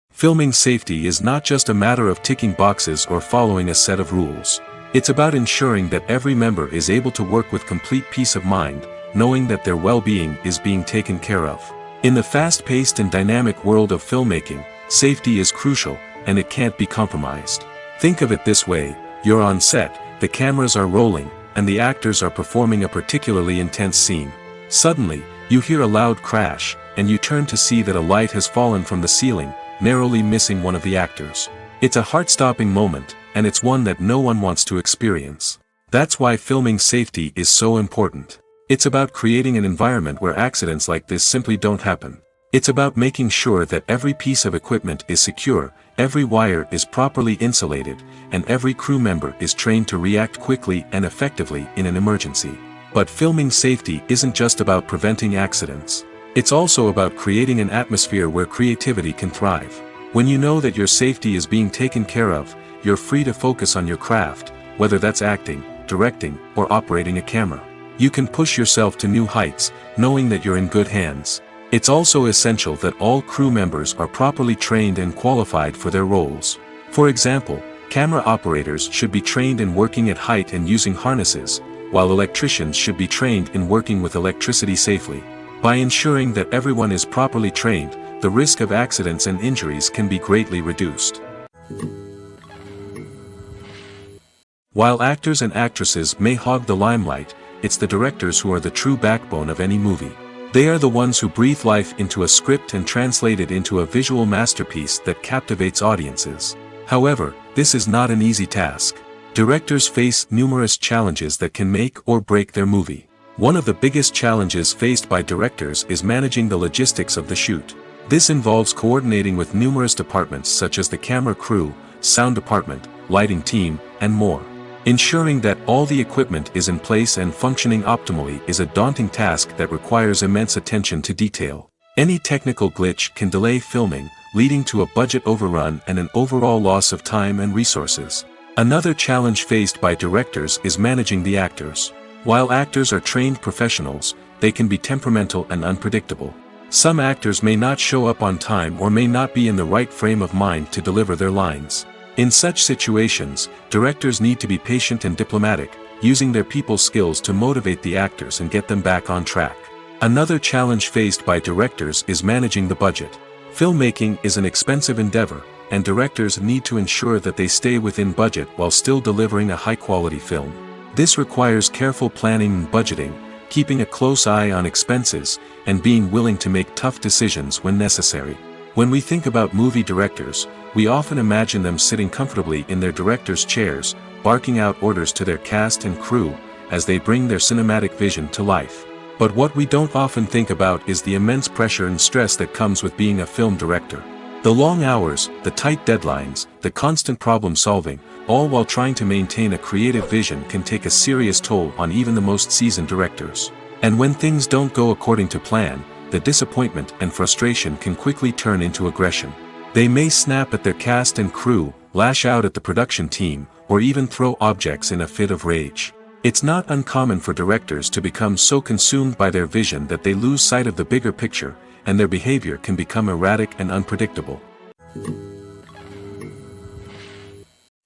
Filming safety is not just a matter of ticking boxes or following a set of rules. It's about ensuring that every member is able to work with complete peace of mind, knowing that their well-being is being taken care of. In the fast-paced and dynamic world of filmmaking, safety is crucial, and it can't be compromised. Think of it this way: you're on set, the cameras are rolling, and the actors are performing a particularly intense scene. Suddenly, you hear a loud crash, and you turn to see that a light has fallen from the ceiling, narrowly missing one of the actors. It's a heart-stopping moment, and it's one that no one wants to experience. That's why filming safety is so important. It's about creating an environment where accidents like this simply don't happen. It's about making sure that every piece of equipment is secure, every wire is properly insulated, and every crew member is trained to react quickly and effectively in an emergency. But filming safety isn't just about preventing accidents. It's also about creating an atmosphere where creativity can thrive. When you know that your safety is being taken care of, you're free to focus on your craft, whether that's acting, directing, or operating a camera. You can push yourself to new heights, knowing that you're in good hands. It's also essential that all crew members are properly trained and qualified for their roles. For example, camera operators should be trained in working at height and using harnesses, while electricians should be trained in working with electricity safely. By ensuring that everyone is properly trained, the risk of accidents and injuries can be greatly reduced. While actors and actresses may hog the limelight, it's the directors who are the true backbone of any movie. They are the ones who breathe life into a script and translate it into a visual masterpiece that captivates audiences. However, this is not an easy task. Directors face numerous challenges that can make or break their movie. One of the biggest challenges faced by directors is managing the logistics of the shoot. This involves coordinating with numerous departments such as the camera crew, sound department, lighting team, and more. Ensuring that all the equipment is in place and functioning optimally is a daunting task that requires immense attention to detail. Any technical glitch can delay filming, leading to a budget overrun and an overall loss of time and resources. Another challenge faced by directors is managing the actors. While actors are trained professionals, they can be temperamental and unpredictable. Some actors may not show up on time or may not be in the right frame of mind to deliver their lines. In such situations, directors need to be patient and diplomatic, using their people skills to motivate the actors and get them back on track. Another challenge faced by directors is managing the budget. Filmmaking is an expensive endeavor, and directors need to ensure that they stay within budget while still delivering a high-quality film. This requires careful planning and budgeting, keeping a close eye on expenses, and being willing to make tough decisions when necessary. When we think about movie directors, we often imagine them sitting comfortably in their director's chairs, barking out orders to their cast and crew, as they bring their cinematic vision to life. But what we don't often think about is the immense pressure and stress that comes with being a film director. The long hours, the tight deadlines, the constant problem solving, all while trying to maintain a creative vision can take a serious toll on even the most seasoned directors. And when things don't go according to plan, the disappointment and frustration can quickly turn into aggression. They may snap at their cast and crew, lash out at the production team, or even throw objects in a fit of rage. It's not uncommon for directors to become so consumed by their vision that they lose sight of the bigger picture, and their behavior can become erratic and unpredictable.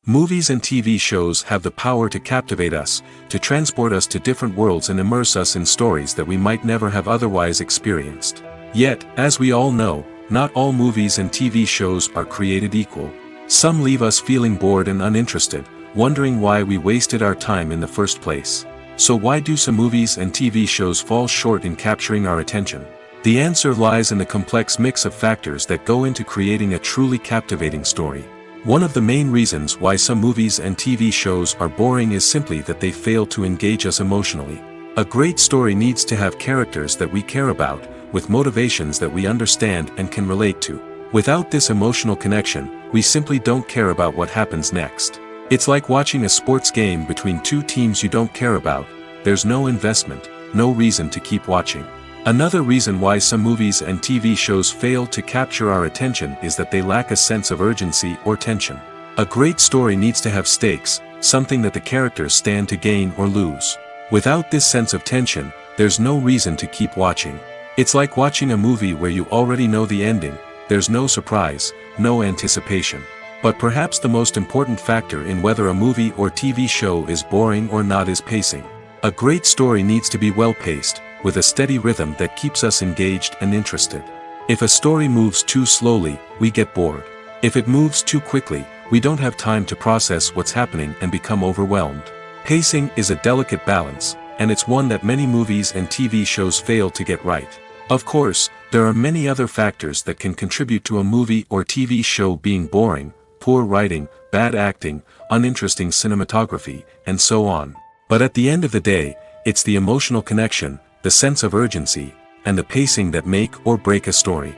Movies and TV shows have the power to captivate us, to transport us to different worlds and immerse us in stories that we might never have otherwise experienced. Yet, as we all know, not all movies and TV shows are created equal. Some leave us feeling bored and uninterested, wondering why we wasted our time in the first place. So why do some movies and TV shows fall short in capturing our attention? The answer lies in the complex mix of factors that go into creating a truly captivating story. One of the main reasons why some movies and TV shows are boring is simply that they fail to engage us emotionally. A great story needs to have characters that we care about, with motivations that we understand and can relate to. Without this emotional connection, we simply don't care about what happens next. It's like watching a sports game between two teams you don't care about. There's no investment, no reason to keep watching. Another reason why some movies and TV shows fail to capture our attention is that they lack a sense of urgency or tension. A great story needs to have stakes, something that the characters stand to gain or lose. Without this sense of tension, there's no reason to keep watching. It's like watching a movie where you already know the ending. There's no surprise, no anticipation. But perhaps the most important factor in whether a movie or TV show is boring or not is pacing. A great story needs to be well-paced, with a steady rhythm that keeps us engaged and interested. If a story moves too slowly, we get bored. If it moves too quickly, we don't have time to process what's happening and become overwhelmed. Pacing is a delicate balance, and it's one that many movies and TV shows fail to get right. Of course, there are many other factors that can contribute to a movie or TV show being boring: poor writing, bad acting, uninteresting cinematography, and so on. But at the end of the day, it's the emotional connection, the sense of urgency, and the pacing that make or break a story.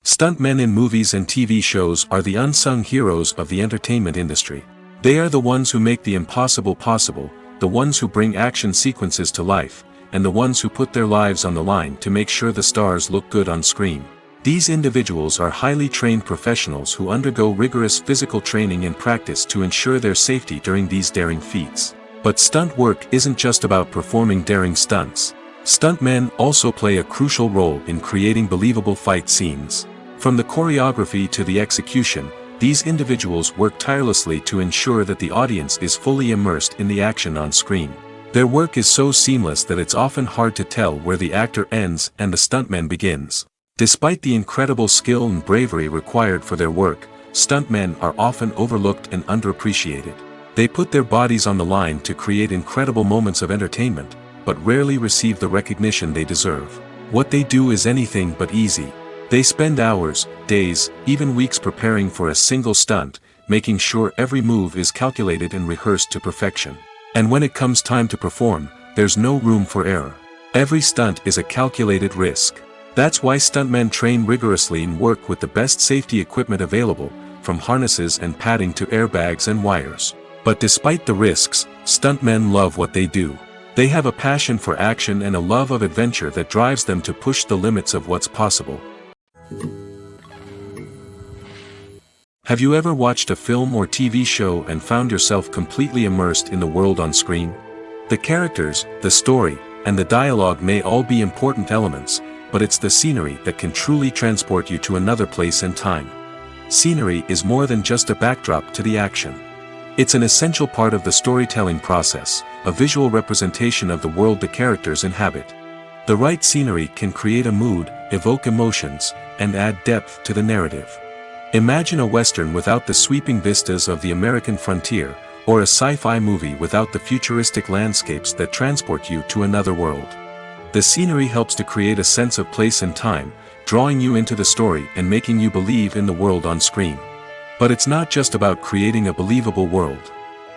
Stuntmen in movies and TV shows are the unsung heroes of the entertainment industry. They are the ones who make the impossible possible, the ones who bring action sequences to life, and the ones who put their lives on the line to make sure the stars look good on screen. These individuals are highly trained professionals who undergo rigorous physical training and practice to ensure their safety during these daring feats. But stunt work isn't just about performing daring stunts. Stuntmen also play a crucial role in creating believable fight scenes. From the choreography to the execution, these individuals work tirelessly to ensure that the audience is fully immersed in the action on screen. Their work is so seamless that it's often hard to tell where the actor ends and the stuntman begins. Despite the incredible skill and bravery required for their work, stuntmen are often overlooked and underappreciated. They put their bodies on the line to create incredible moments of entertainment, but rarely receive the recognition they deserve. What they do is anything but easy. They spend hours, days, even weeks preparing for a single stunt, making sure every move is calculated and rehearsed to perfection. And when it comes time to perform, there's no room for error. Every stunt is a calculated risk. That's why stuntmen train rigorously and work with the best safety equipment available, from harnesses and padding to airbags and wires. But despite the risks, stuntmen love what they do. They have a passion for action and a love of adventure that drives them to push the limits of what's possible. Have you ever watched a film or TV show and found yourself completely immersed in the world on screen? The characters, the story, and the dialogue may all be important elements, but it's the scenery that can truly transport you to another place and time. Scenery is more than just a backdrop to the action. It's an essential part of the storytelling process, a visual representation of the world the characters inhabit. The right scenery can create a mood, evoke emotions, and add depth to the narrative. Imagine a Western without the sweeping vistas of the American frontier, or a sci-fi movie without the futuristic landscapes that transport you to another world. The scenery helps to create a sense of place and time, drawing you into the story and making you believe in the world on screen. But it's not just about creating a believable world.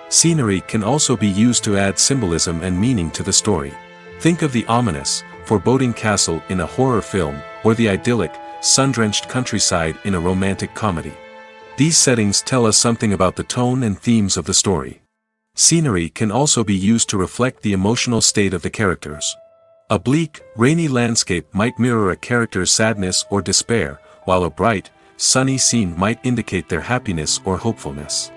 Scenery can also be used to add symbolism and meaning to the story. Think of the ominous, foreboding castle in a horror film, or the idyllic, sun-drenched countryside in a romantic comedy. These settings tell us something about the tone and themes of the story. Scenery can also be used to reflect the emotional state of the characters. A bleak, rainy landscape might mirror a character's sadness or despair, while a bright, sunny scene might indicate their happiness or hopefulness.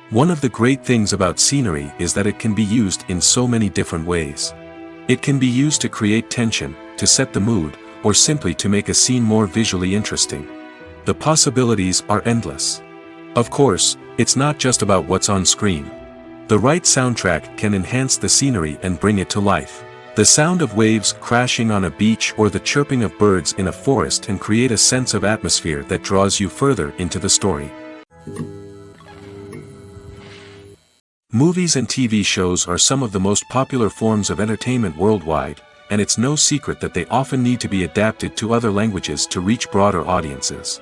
One of the great things about scenery is that it can be used in so many different ways. It can be used to create tension, to set the mood, or simply to make a scene more visually interesting. The possibilities are endless. Of course, it's not just about what's on screen. The right soundtrack can enhance the scenery and bring it to life. The sound of waves crashing on a beach or the chirping of birds in a forest can create a sense of atmosphere that draws you further into the story. Movies and TV shows are some of the most popular forms of entertainment worldwide, and it's no secret that they often need to be adapted to other languages to reach broader audiences.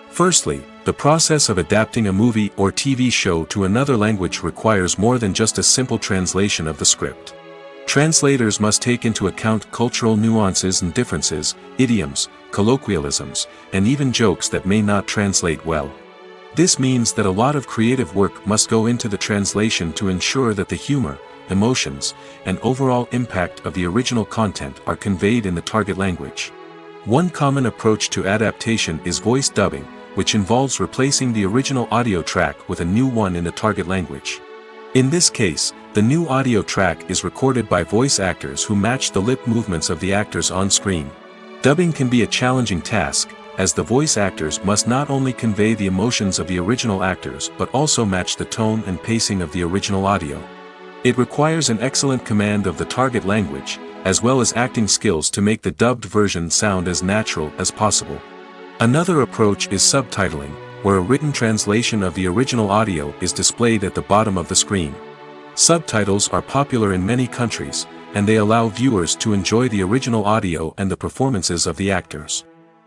Firstly, the process of adapting a movie or TV show to another language requires more than just a simple translation of the script. Translators must take into account cultural nuances and differences, idioms, colloquialisms, and even jokes that may not translate well. This means that a lot of creative work must go into the translation to ensure that the humor, emotions, and overall impact of the original content are conveyed in the target language. One common approach to adaptation is voice dubbing, which involves replacing the original audio track with a new one in the target language. In this case, the new audio track is recorded by voice actors who match the lip movements of the actors on screen. Dubbing can be a challenging task, as the voice actors must not only convey the emotions of the original actors but also match the tone and pacing of the original audio. It requires an excellent command of the target language, as well as acting skills to make the dubbed version sound as natural as possible. Another approach is subtitling, where a written translation of the original audio is displayed at the bottom of the screen. Subtitles are popular in many countries, and they allow viewers to enjoy the original audio and the performances of the actors.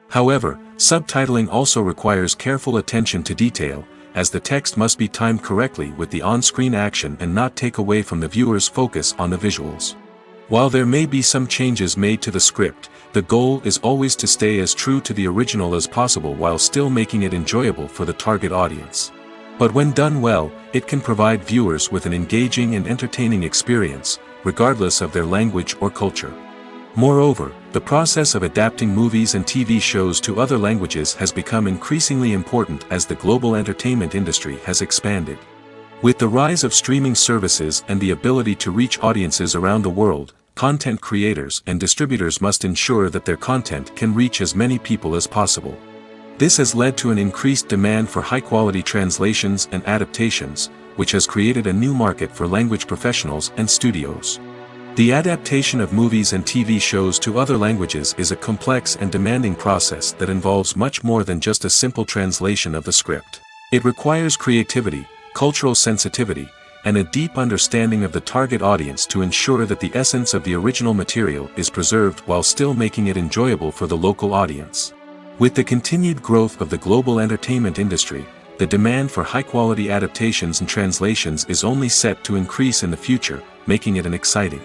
However, subtitling also requires careful attention to detail, as the text must be timed correctly with the on-screen action and not take away from the viewer's focus on the visuals. While there may be some changes made to the script, the goal is always to stay as true to the original as possible while still making it enjoyable for the target audience. But when done well, it can provide viewers with an engaging and entertaining experience, regardless of their language or culture. Moreover, the process of adapting movies and TV shows to other languages has become increasingly important as the global entertainment industry has expanded. With the rise of streaming services and the ability to reach audiences around the world, content creators and distributors must ensure that their content can reach as many people as possible. This has led to an increased demand for high-quality translations and adaptations, which has created a new market for language professionals and studios. The adaptation of movies and TV shows to other languages is a complex and demanding process that involves much more than just a simple translation of the script. It requires creativity, cultural sensitivity, and a deep understanding of the target audience to ensure that the essence of the original material is preserved while still making it enjoyable for the local audience. With the continued growth of the global entertainment industry, the demand for high-quality adaptations and translations is only set to increase in the future, making it an exciting.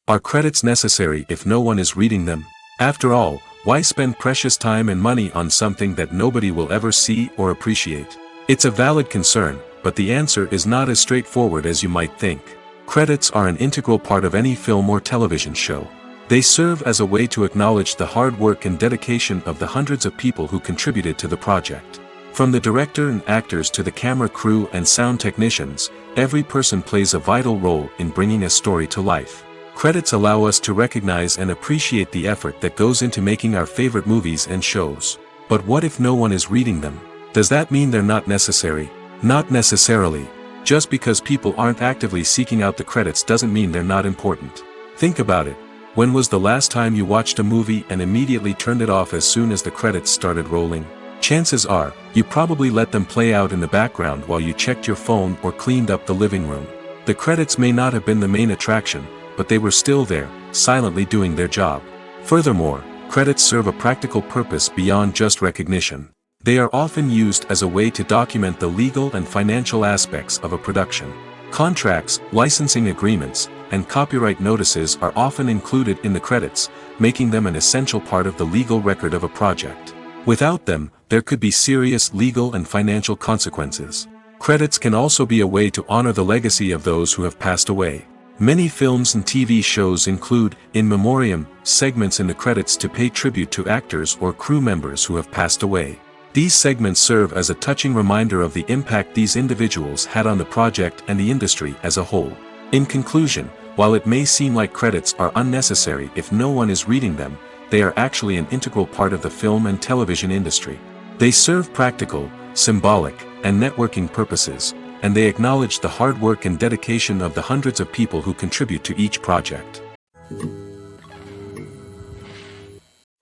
Are credits necessary if no one is reading them? After all, why spend precious time and money on something that nobody will ever see or appreciate? It's a valid concern, but the answer is not as straightforward as you might think. Credits are an integral part of any film or television show. They serve as a way to acknowledge the hard work and dedication of the hundreds of people who contributed to the project. From the director and actors to the camera crew and sound technicians, every person plays a vital role in bringing a story to life. Credits allow us to recognize and appreciate the effort that goes into making our favorite movies and shows. But what if no one is reading them? Does that mean they're not necessary? Not necessarily. Just because people aren't actively seeking out the credits doesn't mean they're not important. Think about it. When was the last time you watched a movie and immediately turned it off as soon as the credits started rolling? Chances are, you probably let them play out in the background while you checked your phone or cleaned up the living room. The credits may not have been the main attraction, but they were still there, silently doing their job. Furthermore, credits serve a practical purpose beyond just recognition. They are often used as a way to document the legal and financial aspects of a production. Contracts, licensing agreements, and copyright notices are often included in the credits, making them an essential part of the legal record of a project. Without them, there could be serious legal and financial consequences. Credits can also be a way to honor the legacy of those who have passed away. Many films and TV shows include, in memoriam, segments in the credits to pay tribute to actors or crew members who have passed away. These segments serve as a touching reminder of the impact these individuals had on the project and the industry as a whole. In conclusion, while it may seem like credits are unnecessary if no one is reading them, they are actually an integral part of the film and television industry. They serve practical, symbolic, and networking purposes, and they acknowledge the hard work and dedication of the hundreds of people who contribute to each project.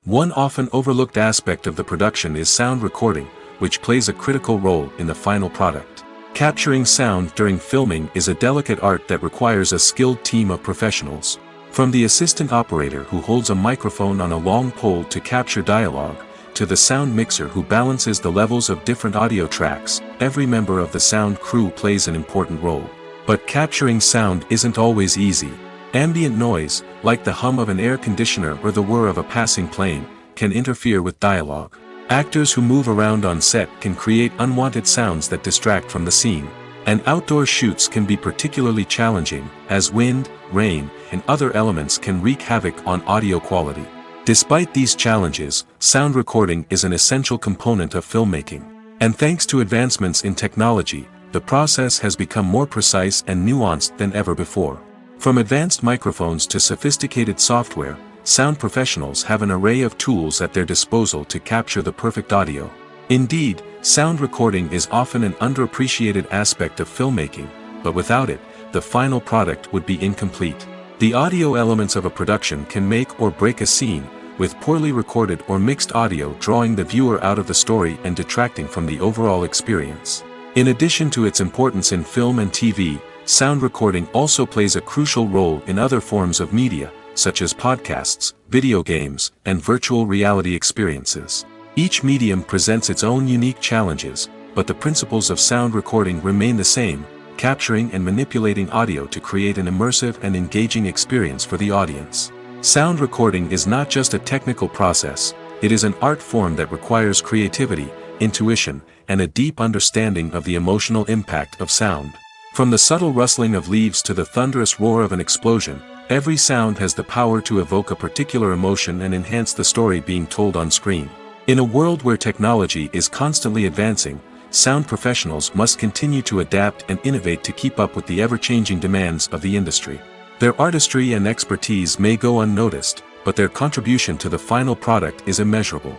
One often overlooked aspect of the production is sound recording, which plays a critical role in the final product. Capturing sound during filming is a delicate art that requires a skilled team of professionals. From the assistant operator who holds a microphone on a long pole to capture dialogue, to the sound mixer who balances the levels of different audio tracks, every member of the sound crew plays an important role. But capturing sound isn't always easy. Ambient noise, like the hum of an air conditioner or the whir of a passing plane, can interfere with dialogue. Actors who move around on set can create unwanted sounds that distract from the scene. And outdoor shoots can be particularly challenging, as wind, rain, and other elements can wreak havoc on audio quality. Despite these challenges, sound recording is an essential component of filmmaking. And thanks to advancements in technology, the process has become more precise and nuanced than ever before. From advanced microphones to sophisticated software, sound professionals have an array of tools at their disposal to capture the perfect audio. Indeed, sound recording is often an underappreciated aspect of filmmaking, but without it, the final product would be incomplete. The audio elements of a production can make or break a scene, with poorly recorded or mixed audio drawing the viewer out of the story and detracting from the overall experience. In addition to its importance in film and TV, sound recording also plays a crucial role in other forms of media, such as podcasts, video games, and virtual reality experiences. Each medium presents its own unique challenges, but the principles of sound recording remain the same: capturing and manipulating audio to create an immersive and engaging experience for the audience. Sound recording is not just a technical process, it is an art form that requires creativity, intuition, and a deep understanding of the emotional impact of sound. From the subtle rustling of leaves to the thunderous roar of an explosion, every sound has the power to evoke a particular emotion and enhance the story being told on screen. In a world where technology is constantly advancing, sound professionals must continue to adapt and innovate to keep up with the ever-changing demands of the industry. Their artistry and expertise may go unnoticed, but their contribution to the final product is immeasurable.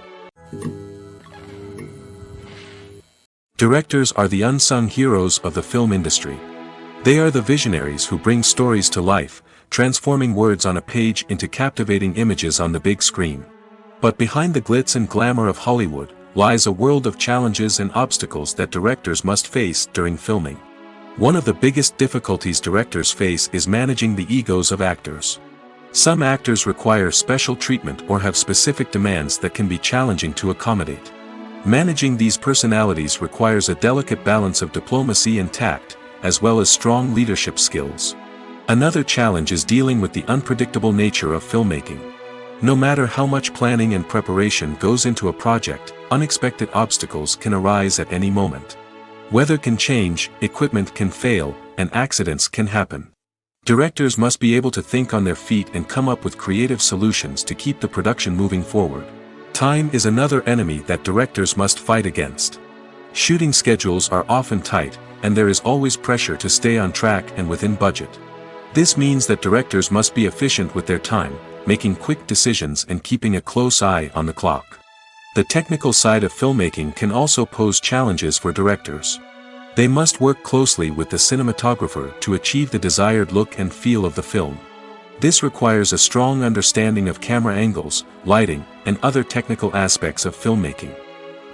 Directors are the unsung heroes of the film industry. They are the visionaries who bring stories to life, transforming words on a page into captivating images on the big screen. But behind the glitz and glamour of Hollywood, lies a world of challenges and obstacles that directors must face during filming. One of the biggest difficulties directors face is managing the egos of actors. Some actors require special treatment or have specific demands that can be challenging to accommodate. Managing these personalities requires a delicate balance of diplomacy and tact, as well as strong leadership skills. Another challenge is dealing with the unpredictable nature of filmmaking. No matter how much planning and preparation goes into a project, unexpected obstacles can arise at any moment. Weather can change, equipment can fail, and accidents can happen. Directors must be able to think on their feet and come up with creative solutions to keep the production moving forward. Time is another enemy that directors must fight against. Shooting schedules are often tight, and there is always pressure to stay on track and within budget. This means that directors must be efficient with their time, making quick decisions and keeping a close eye on the clock. The technical side of filmmaking can also pose challenges for directors. They must work closely with the cinematographer to achieve the desired look and feel of the film. This requires a strong understanding of camera angles, lighting, and other technical aspects of filmmaking.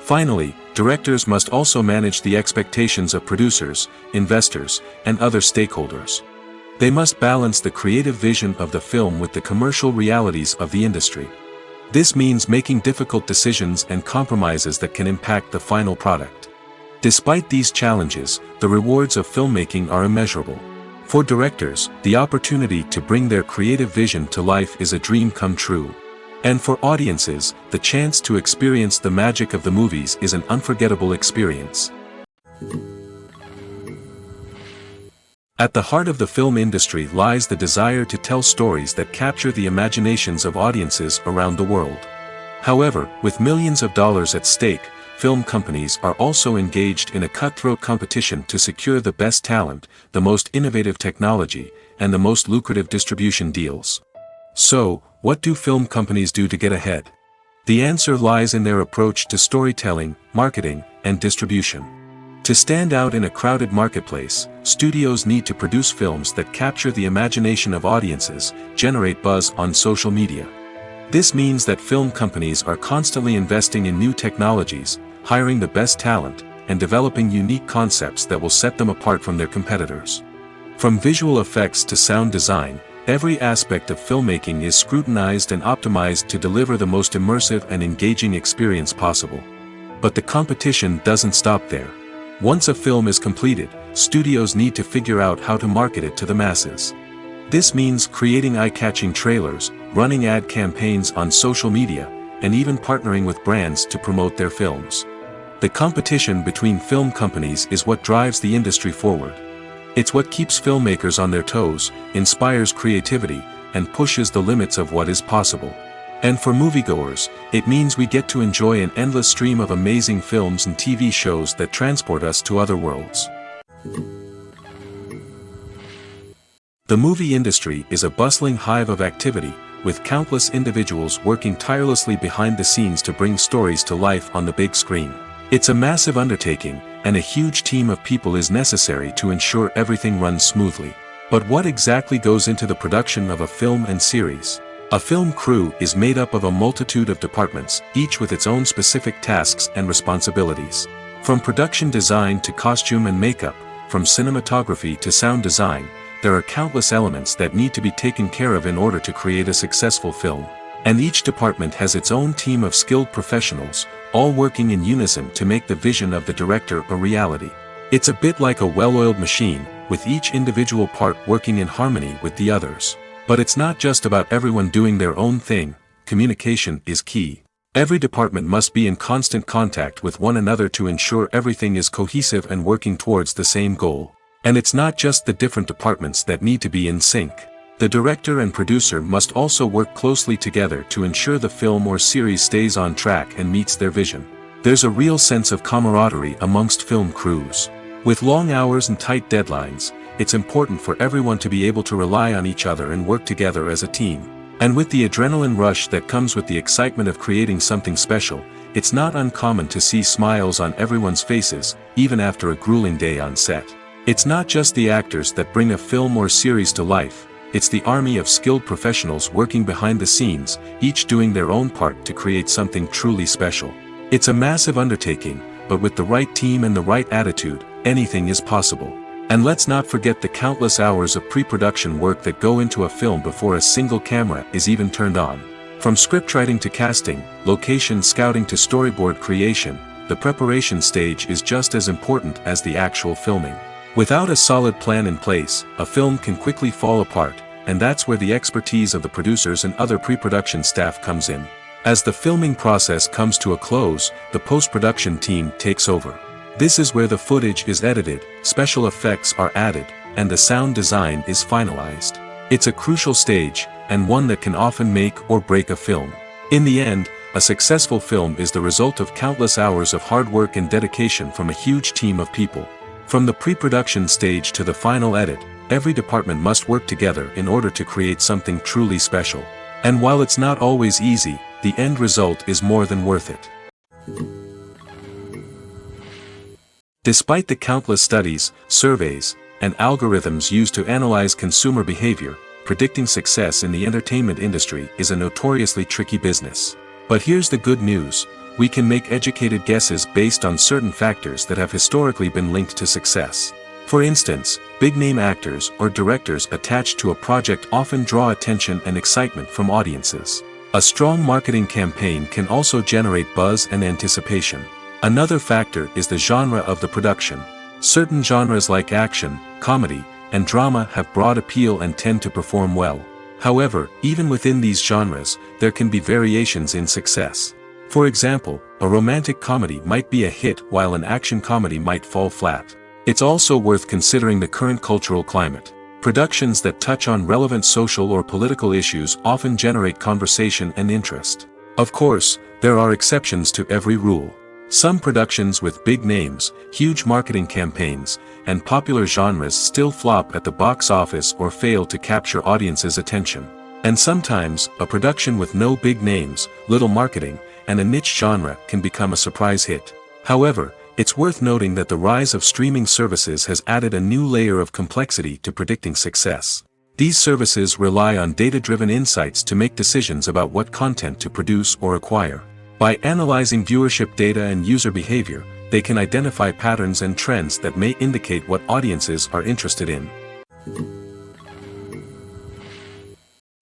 Finally, directors must also manage the expectations of producers, investors, and other stakeholders. They must balance the creative vision of the film with the commercial realities of the industry. This means making difficult decisions and compromises that can impact the final product. Despite these challenges, the rewards of filmmaking are immeasurable. For directors, the opportunity to bring their creative vision to life is a dream come true. And for audiences, the chance to experience the magic of the movies is an unforgettable experience. At the heart of the film industry lies the desire to tell stories that capture the imaginations of audiences around the world. However, with millions of dollars at stake, film companies are also engaged in a cutthroat competition to secure the best talent, the most innovative technology, and the most lucrative distribution deals. So, what do film companies do to get ahead? The answer lies in their approach to storytelling, marketing, and distribution. To stand out in a crowded marketplace, studios need to produce films that capture the imagination of audiences, generate buzz on social media. This means that film companies are constantly investing in new technologies, hiring the best talent, and developing unique concepts that will set them apart from their competitors. From visual effects to sound design, every aspect of filmmaking is scrutinized and optimized to deliver the most immersive and engaging experience possible. But the competition doesn't stop there. Once a film is completed, studios need to figure out how to market it to the masses. This means creating eye-catching trailers, running ad campaigns on social media, and even partnering with brands to promote their films. The competition between film companies is what drives the industry forward. It's what keeps filmmakers on their toes, inspires creativity, and pushes the limits of what is possible. And for moviegoers, it means we get to enjoy an endless stream of amazing films and TV shows that transport us to other worlds. The movie industry is a bustling hive of activity, with countless individuals working tirelessly behind the scenes to bring stories to life on the big screen. It's a massive undertaking, and a huge team of people is necessary to ensure everything runs smoothly. But what exactly goes into the production of a film and series? A film crew is made up of a multitude of departments, each with its own specific tasks and responsibilities. From production design to costume and makeup, from cinematography to sound design, there are countless elements that need to be taken care of in order to create a successful film. And each department has its own team of skilled professionals, all working in unison to make the vision of the director a reality. It's a bit like a well-oiled machine, with each individual part working in harmony with the others. But it's not just about everyone doing their own thing. Communication is key. Every department must be in constant contact with one another to ensure everything is cohesive and working towards the same goal. And it's not just the different departments that need to be in sync. The director and producer must also work closely together to ensure the film or series stays on track and meets their vision. There's a real sense of camaraderie amongst film crews. With long hours and tight deadlines, it's important for everyone to be able to rely on each other and work together as a team. And with the adrenaline rush that comes with the excitement of creating something special, it's not uncommon to see smiles on everyone's faces, even after a grueling day on set. It's not just the actors that bring a film or series to life, it's the army of skilled professionals working behind the scenes, each doing their own part to create something truly special. It's a massive undertaking, but with the right team and the right attitude, anything is possible. And let's not forget the countless hours of pre-production work that go into a film before a single camera is even turned on. From scriptwriting to casting, location scouting to storyboard creation, the preparation stage is just as important as the actual filming. Without a solid plan in place, a film can quickly fall apart, and that's where the expertise of the producers and other pre-production staff comes in. As the filming process comes to a close, the post-production team takes over. This is where the footage is edited, special effects are added, and the sound design is finalized. It's a crucial stage, and one that can often make or break a film. In the end, a successful film is the result of countless hours of hard work and dedication from a huge team of people. From the pre-production stage to the final edit, every department must work together in order to create something truly special. And while it's not always easy, the end result is more than worth it. Despite the countless studies, surveys, and algorithms used to analyze consumer behavior, predicting success in the entertainment industry is a notoriously tricky business. But here's the good news: we can make educated guesses based on certain factors that have historically been linked to success. For instance, big-name actors or directors attached to a project often draw attention and excitement from audiences. A strong marketing campaign can also generate buzz and anticipation. Another factor is the genre of the production. Certain genres like action, comedy, and drama have broad appeal and tend to perform well. However, even within these genres, there can be variations in success. For example, a romantic comedy might be a hit while an action comedy might fall flat. It's also worth considering the current cultural climate. Productions that touch on relevant social or political issues often generate conversation and interest. Of course, there are exceptions to every rule. Some productions with big names, huge marketing campaigns, and popular genres still flop at the box office or fail to capture audiences' attention. And sometimes, a production with no big names, little marketing, and a niche genre can become a surprise hit. However, it's worth noting that the rise of streaming services has added a new layer of complexity to predicting success. These services rely on data-driven insights to make decisions about what content to produce or acquire. By analyzing viewership data and user behavior, they can identify patterns and trends that may indicate what audiences are interested in.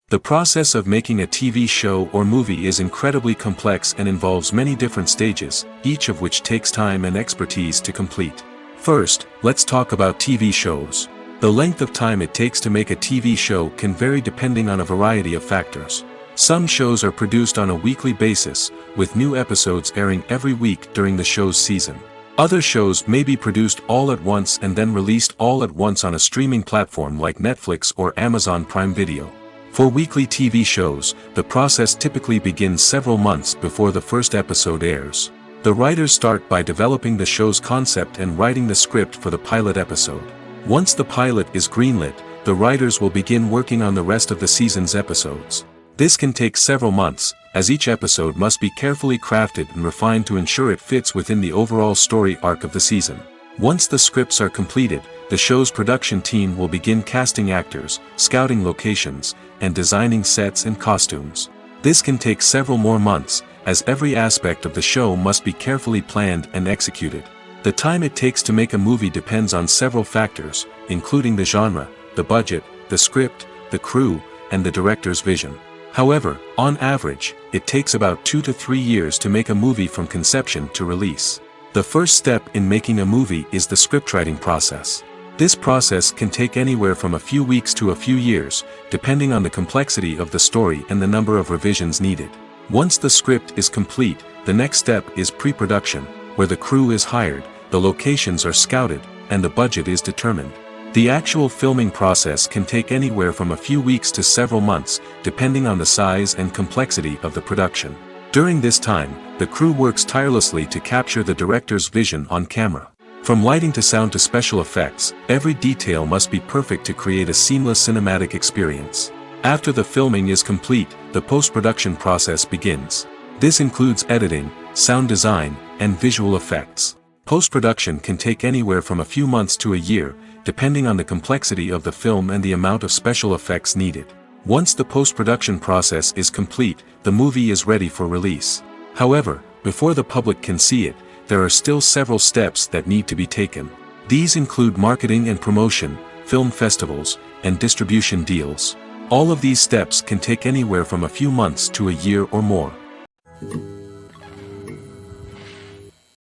The process of making a TV show or movie is incredibly complex and involves many different stages, each of which takes time and expertise to complete. First, let's talk about TV shows. The length of time it takes to make a TV show can vary depending on a variety of factors. Some shows are produced on a weekly basis, with new episodes airing every week during the show's season. Other shows may be produced all at once and then released all at once on a streaming platform like Netflix or Amazon Prime Video. For weekly TV shows, the process typically begins several months before the first episode airs. The writers start by developing the show's concept and writing the script for the pilot episode. Once the pilot is greenlit, the writers will begin working on the rest of the season's episodes. This can take several months, as each episode must be carefully crafted and refined to ensure it fits within the overall story arc of the season. Once the scripts are completed, the show's production team will begin casting actors, scouting locations, and designing sets and costumes. This can take several more months, as every aspect of the show must be carefully planned and executed. The time it takes to make a movie depends on several factors, including the genre, the budget, the script, the crew, and the director's vision. However, on average, it takes about 2 to 3 years to make a movie from conception to release. The first step in making a movie is the scriptwriting process. This process can take anywhere from a few weeks to a few years, depending on the complexity of the story and the number of revisions needed. Once the script is complete, the next step is pre-production, where the crew is hired, the locations are scouted, and the budget is determined. The actual filming process can take anywhere from a few weeks to several months, depending on the size and complexity of the production. During this time, the crew works tirelessly to capture the director's vision on camera. From lighting to sound to special effects, every detail must be perfect to create a seamless cinematic experience. After the filming is complete, the post-production process begins. This includes editing, sound design, and visual effects. Post-production can take anywhere from a few months to a year, depending on the complexity of the film and the amount of special effects needed. Once the post-production process is complete, the movie is ready for release. However, before the public can see it, there are still several steps that need to be taken. These include marketing and promotion, film festivals, and distribution deals. All of these steps can take anywhere from a few months to a year or more.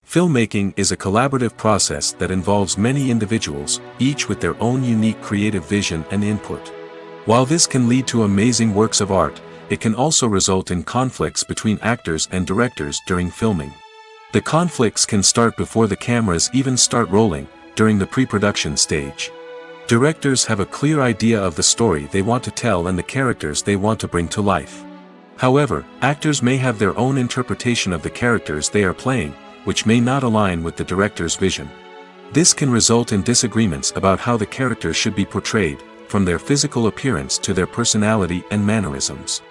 Filmmaking is a collaborative process that involves many individuals, each with their own unique creative vision and input. While this can lead to amazing works of art, it can also result in conflicts between actors and directors during filming. The conflicts can start before the cameras even start rolling, during the pre-production stage. Directors have a clear idea of the story they want to tell and the characters they want to bring to life. However, actors may have their own interpretation of the characters they are playing, which may not align with the director's vision. This can result in disagreements about how the characters should be portrayed, from their physical appearance to their personality and mannerisms.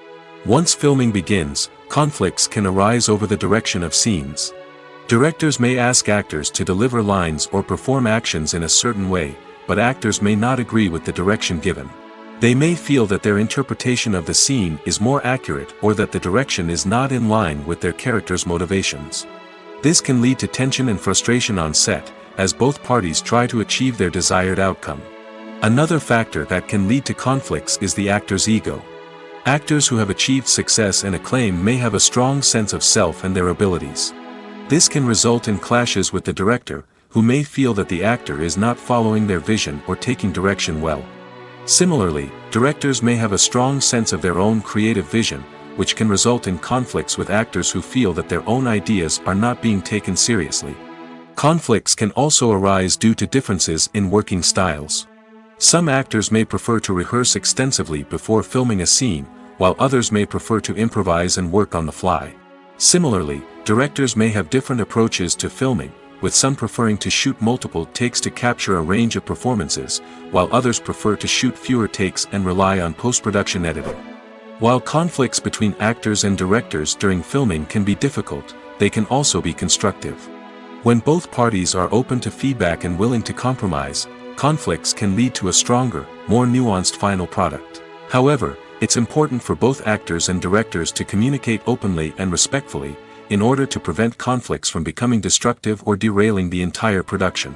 Once filming begins, conflicts can arise over the direction of scenes. Directors may ask actors to deliver lines or perform actions in a certain way, but actors may not agree with the direction given. They may feel that their interpretation of the scene is more accurate or that the direction is not in line with their character's motivations. This can lead to tension and frustration on set, as both parties try to achieve their desired outcome. Another factor that can lead to conflicts is the actor's ego. Actors who have achieved success and acclaim may have a strong sense of self and their abilities. This can result in clashes with the director, who may feel that the actor is not following their vision or taking direction well. Similarly, directors may have a strong sense of their own creative vision, which can result in conflicts with actors who feel that their own ideas are not being taken seriously. Conflicts can also arise due to differences in working styles. Some actors may prefer to rehearse extensively before filming a scene, while others may prefer to improvise and work on the fly. Similarly, directors may have different approaches to filming, with some preferring to shoot multiple takes to capture a range of performances, while others prefer to shoot fewer takes and rely on post-production editing. While conflicts between actors and directors during filming can be difficult, they can also be constructive. When both parties are open to feedback and willing to compromise, conflicts can lead to a stronger, more nuanced final product. However, it's important for both actors and directors to communicate openly and respectfully, in order to prevent conflicts from becoming destructive or derailing the entire production.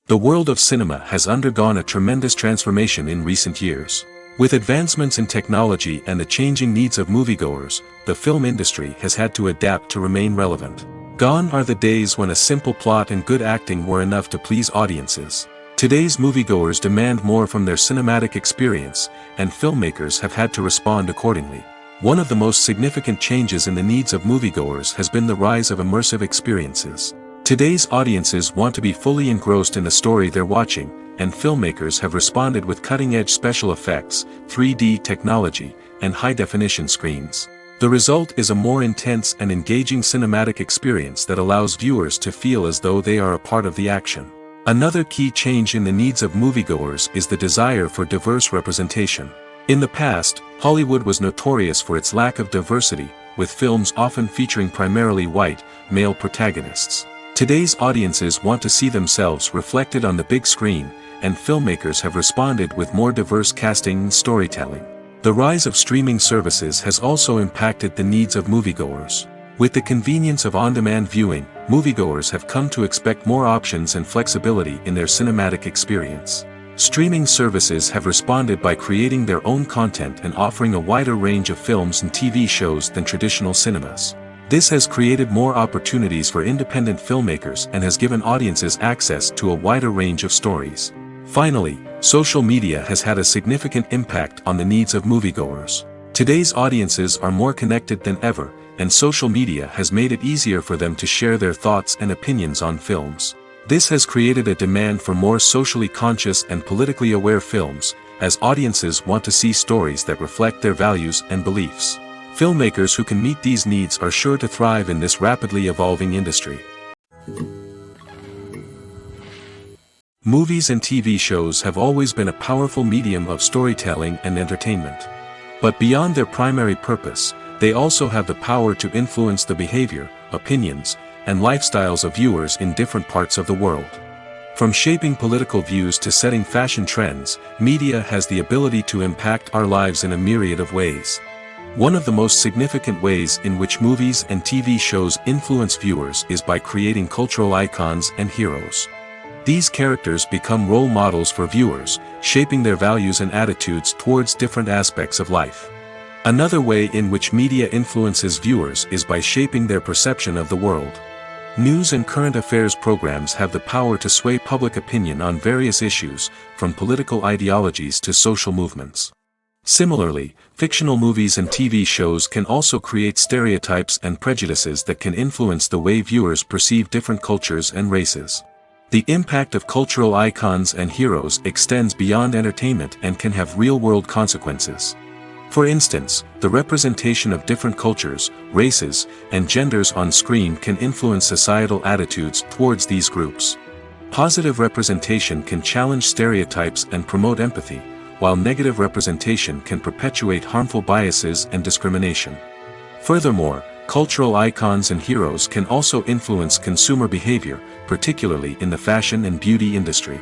The world of cinema has undergone a tremendous transformation in recent years. With advancements in technology and the changing needs of moviegoers, the film industry has had to adapt to remain relevant. Gone are the days when a simple plot and good acting were enough to please audiences. Today's moviegoers demand more from their cinematic experience, and filmmakers have had to respond accordingly. One of the most significant changes in the needs of moviegoers has been the rise of immersive experiences. Today's audiences want to be fully engrossed in the story they're watching, and filmmakers have responded with cutting-edge special effects, 3D technology, and high-definition screens. The result is a more intense and engaging cinematic experience that allows viewers to feel as though they are a part of the action. Another key change in the needs of moviegoers is the desire for diverse representation. In the past, Hollywood was notorious for its lack of diversity, with films often featuring primarily white, male protagonists. Today's audiences want to see themselves reflected on the big screen, and filmmakers have responded with more diverse casting and storytelling. The rise of streaming services has also impacted the needs of moviegoers. With the convenience of on-demand viewing, moviegoers have come to expect more options and flexibility in their cinematic experience. Streaming services have responded by creating their own content and offering a wider range of films and TV shows than traditional cinemas. This has created more opportunities for independent filmmakers and has given audiences access to a wider range of stories. Finally, social media has had a significant impact on the needs of moviegoers. Today's audiences are more connected than ever, and social media has made it easier for them to share their thoughts and opinions on films. This has created a demand for more socially conscious and politically aware films, as audiences want to see stories that reflect their values and beliefs. Filmmakers who can meet these needs are sure to thrive in this rapidly evolving industry. Movies and TV shows have always been a powerful medium of storytelling and entertainment. But beyond their primary purpose, they also have the power to influence the behavior, opinions, and lifestyles of viewers in different parts of the world. From shaping political views to setting fashion trends, media has the ability to impact our lives in a myriad of ways. One of the most significant ways in which movies and TV shows influence viewers is by creating cultural icons and heroes. These characters become role models for viewers, shaping their values and attitudes towards different aspects of life. Another way in which media influences viewers is by shaping their perception of the world. News and current affairs programs have the power to sway public opinion on various issues, from political ideologies to social movements. Similarly, fictional movies and TV shows can also create stereotypes and prejudices that can influence the way viewers perceive different cultures and races. The impact of cultural icons and heroes extends beyond entertainment and can have real-world consequences. For instance, the representation of different cultures, races, and genders on screen can influence societal attitudes towards these groups. Positive representation can challenge stereotypes and promote empathy, while negative representation can perpetuate harmful biases and discrimination. Furthermore, cultural icons and heroes can also influence consumer behavior, particularly in the fashion and beauty industry.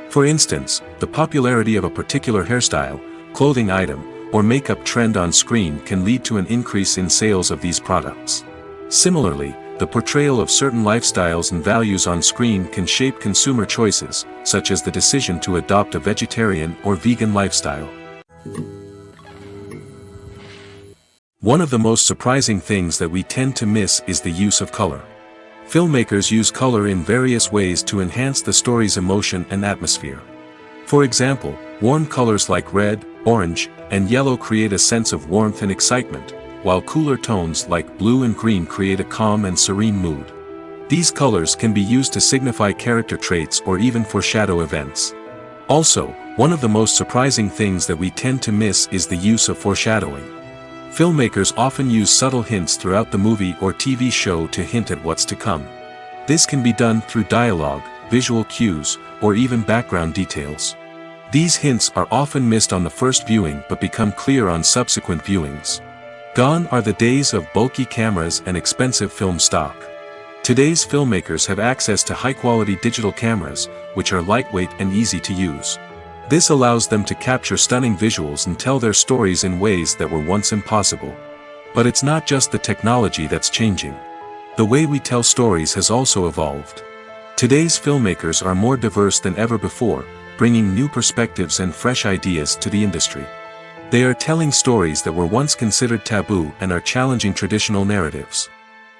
For instance, the popularity of a particular hairstyle, clothing item, or makeup trend on screen can lead to an increase in sales of these products. Similarly, the portrayal of certain lifestyles and values on screen can shape consumer choices, such as the decision to adopt a vegetarian or vegan lifestyle. One of the most surprising things that we tend to miss is the use of color. Filmmakers use color in various ways to enhance the story's emotion and atmosphere. For example, warm colors like red, orange, and yellow create a sense of warmth and excitement, while cooler tones like blue and green create a calm and serene mood. These colors can be used to signify character traits or even foreshadow events. Also, one of the most surprising things that we tend to miss is the use of foreshadowing. Filmmakers often use subtle hints throughout the movie or TV show to hint at what's to come. This can be done through dialogue, visual cues, or even background details. These hints are often missed on the first viewing but become clear on subsequent viewings. Gone are the days of bulky cameras and expensive film stock. Today's filmmakers have access to high-quality digital cameras, which are lightweight and easy to use. This allows them to capture stunning visuals and tell their stories in ways that were once impossible. But it's not just the technology that's changing. The way we tell stories has also evolved. Today's filmmakers are more diverse than ever before, bringing new perspectives and fresh ideas to the industry. They are telling stories that were once considered taboo and are challenging traditional narratives.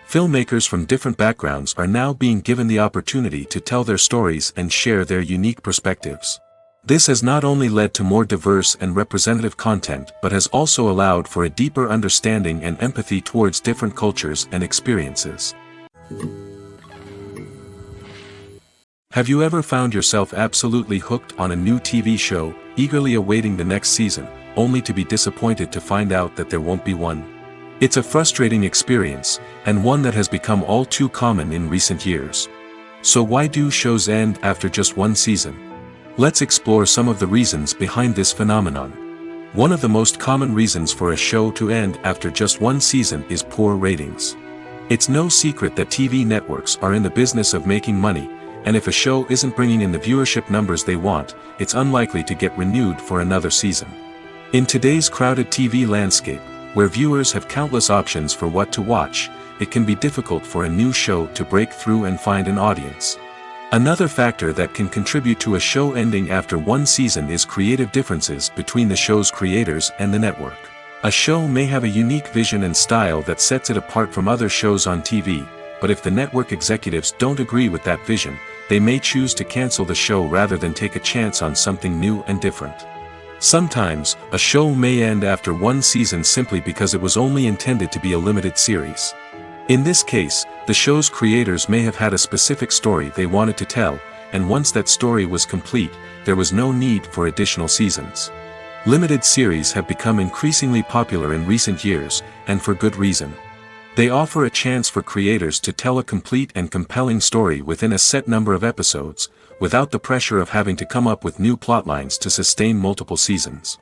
Filmmakers from different backgrounds are now being given the opportunity to tell their stories and share their unique perspectives. This has not only led to more diverse and representative content but has also allowed for a deeper understanding and empathy towards different cultures and experiences. Have you ever found yourself absolutely hooked on a new TV show, eagerly awaiting the next season, only to be disappointed to find out that there won't be one? It's a frustrating experience, and one that has become all too common in recent years. So why do shows end after just one season? Let's explore some of the reasons behind this phenomenon. One of the most common reasons for a show to end after just one season is poor ratings. It's no secret that TV networks are in the business of making money, and if a show isn't bringing in the viewership numbers they want, it's unlikely to get renewed for another season. In today's crowded TV landscape, where viewers have countless options for what to watch, it can be difficult for a new show to break through and find an audience. Another factor that can contribute to a show ending after one season is creative differences between the show's creators and the network. A show may have a unique vision and style that sets it apart from other shows on TV, but if the network executives don't agree with that vision, they may choose to cancel the show rather than take a chance on something new and different. Sometimes, a show may end after one season simply because it was only intended to be a limited series. In this case, the show's creators may have had a specific story they wanted to tell, and once that story was complete, there was no need for additional seasons. Limited series have become increasingly popular in recent years, and for good reason. They offer a chance for creators to tell a complete and compelling story within a set number of episodes, without the pressure of having to come up with new plotlines to sustain multiple seasons.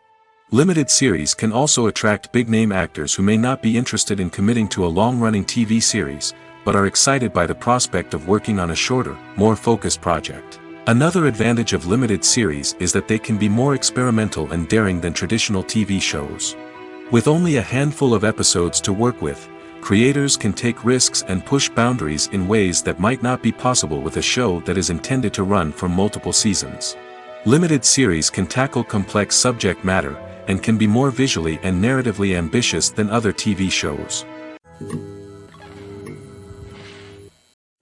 Limited series can also attract big-name actors who may not be interested in committing to a long-running TV series, but are excited by the prospect of working on a shorter, more focused project. Another advantage of limited series is that they can be more experimental and daring than traditional TV shows. With only a handful of episodes to work with, creators can take risks and push boundaries in ways that might not be possible with a show that is intended to run for multiple seasons. Limited series can tackle complex subject matter, and can be more visually and narratively ambitious than other TV shows.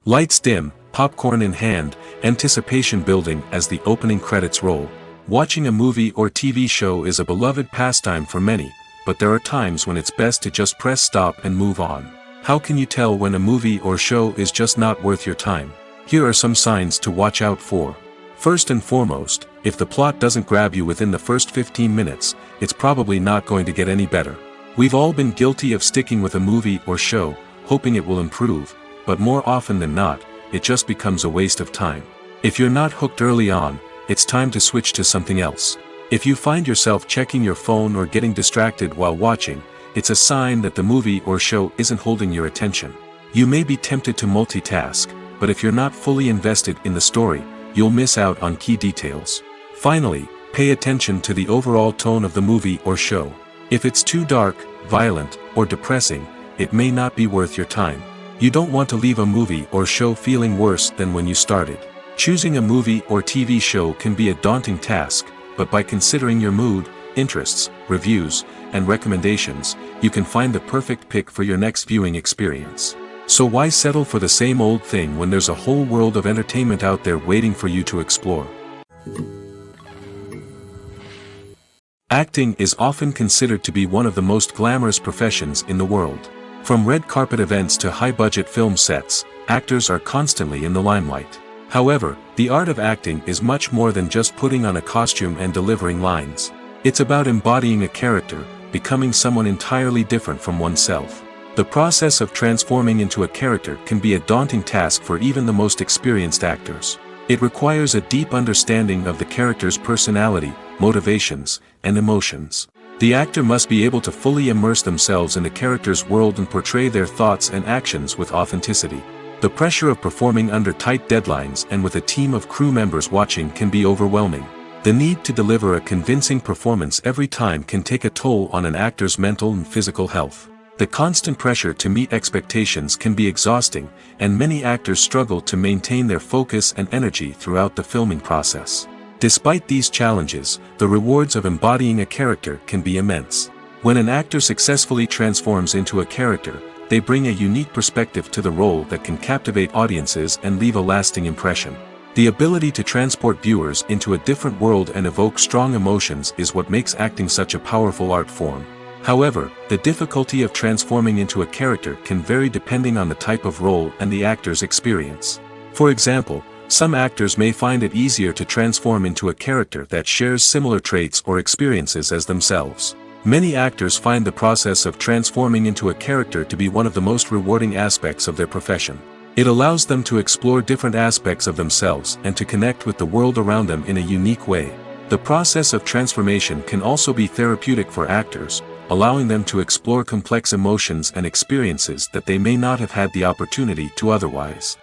Lights dim, popcorn in hand, anticipation building as the opening credits roll. Watching a movie or TV show is a beloved pastime for many, but there are times when it's best to just press stop and move on. How can you tell when a movie or show is just not worth your time? Here are some signs to watch out for. First and foremost, if the plot doesn't grab you within the first 15 minutes, it's probably not going to get any better. We've all been guilty of sticking with a movie or show, hoping it will improve, but more often than not, it just becomes a waste of time. If you're not hooked early on, it's time to switch to something else. If you find yourself checking your phone or getting distracted while watching, it's a sign that the movie or show isn't holding your attention. You may be tempted to multitask, but if you're not fully invested in the story, you'll miss out on key details. Finally, pay attention to the overall tone of the movie or show. If it's too dark, violent, or depressing, it may not be worth your time. You don't want to leave a movie or show feeling worse than when you started. Choosing a movie or TV show can be a daunting task, but by considering your mood, interests, reviews, and recommendations, you can find the perfect pick for your next viewing experience. So why settle for the same old thing when there's a whole world of entertainment out there waiting for you to explore? Acting is often considered to be one of the most glamorous professions in the world. From red carpet events to high-budget film sets, actors are constantly in the limelight. However, the art of acting is much more than just putting on a costume and delivering lines. It's about embodying a character, becoming someone entirely different from oneself. The process of transforming into a character can be a daunting task for even the most experienced actors. It requires a deep understanding of the character's personality, motivations, and emotions. The actor must be able to fully immerse themselves in the character's world and portray their thoughts and actions with authenticity. The pressure of performing under tight deadlines and with a team of crew members watching can be overwhelming. The need to deliver a convincing performance every time can take a toll on an actor's mental and physical health. The constant pressure to meet expectations can be exhausting, and many actors struggle to maintain their focus and energy throughout the filming process. Despite these challenges, the rewards of embodying a character can be immense. When an actor successfully transforms into a character, they bring a unique perspective to the role that can captivate audiences and leave a lasting impression. The ability to transport viewers into a different world and evoke strong emotions is what makes acting such a powerful art form. However, the difficulty of transforming into a character can vary depending on the type of role and the actor's experience. For example, some actors may find it easier to transform into a character that shares similar traits or experiences as themselves. Many actors find the process of transforming into a character to be one of the most rewarding aspects of their profession. It allows them to explore different aspects of themselves and to connect with the world around them in a unique way. The process of transformation can also be therapeutic for actors, allowing them to explore complex emotions and experiences that they may not have had the opportunity to otherwise.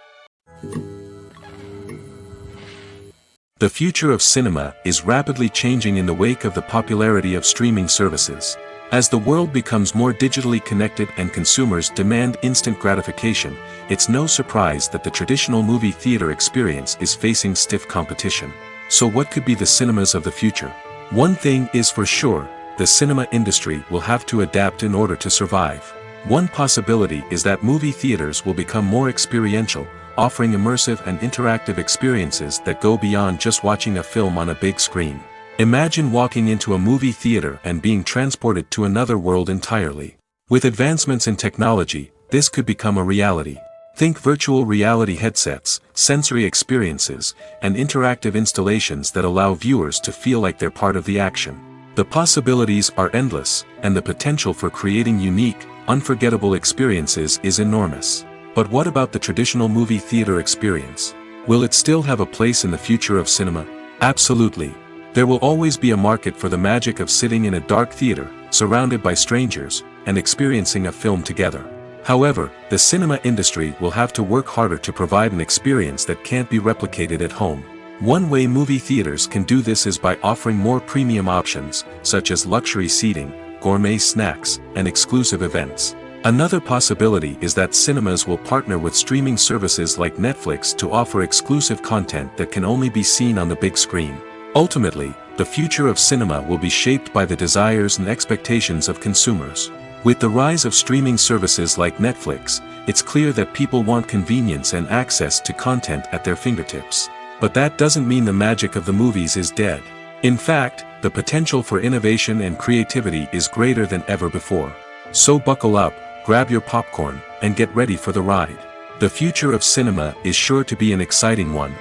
The future of cinema is rapidly changing in the wake of the popularity of streaming services. As the world becomes more digitally connected and consumers demand instant gratification, it's no surprise that the traditional movie theater experience is facing stiff competition. So what could be the cinemas of the future? One thing is for sure, the cinema industry will have to adapt in order to survive. One possibility is that movie theaters will become more experiential, offering immersive and interactive experiences that go beyond just watching a film on a big screen. Imagine walking into a movie theater and being transported to another world entirely. With advancements in technology, this could become a reality. Think virtual reality headsets, sensory experiences, and interactive installations that allow viewers to feel like they're part of the action. The possibilities are endless, and the potential for creating unique, unforgettable experiences is enormous. But what about the traditional movie theater experience? Will it still have a place in the future of cinema? Absolutely. There will always be a market for the magic of sitting in a dark theater, surrounded by strangers, and experiencing a film together. However, the cinema industry will have to work harder to provide an experience that can't be replicated at home. One way movie theaters can do this is by offering more premium options, such as luxury seating, gourmet snacks, and exclusive events. Another possibility is that cinemas will partner with streaming services like Netflix to offer exclusive content that can only be seen on the big screen. Ultimately, the future of cinema will be shaped by the desires and expectations of consumers. With the rise of streaming services like Netflix, it's clear that people want convenience and access to content at their fingertips. But that doesn't mean the magic of the movies is dead. In fact, the potential for innovation and creativity is greater than ever before. So buckle up, grab your popcorn, and get ready for the ride. The future of cinema is sure to be an exciting one.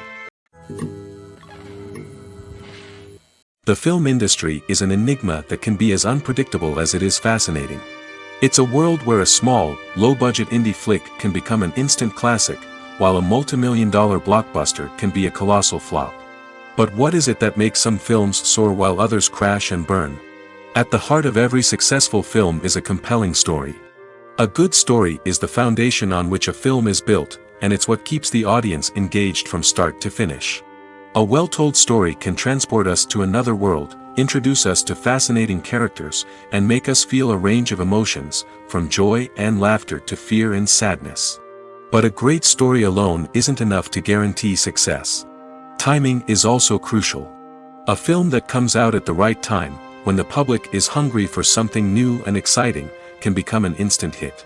The film industry is an enigma that can be as unpredictable as it is fascinating. It's a world where a small, low-budget indie flick can become an instant classic, while a multi-million-dollar blockbuster can be a colossal flop. But what is it that makes some films soar while others crash and burn? At the heart of every successful film is a compelling story. A good story is the foundation on which a film is built, and it's what keeps the audience engaged from start to finish. A well-told story can transport us to another world, introduce us to fascinating characters, and make us feel a range of emotions, from joy and laughter to fear and sadness. But a great story alone isn't enough to guarantee success. Timing is also crucial. A film that comes out at the right time, when the public is hungry for something new and exciting, can become an instant hit.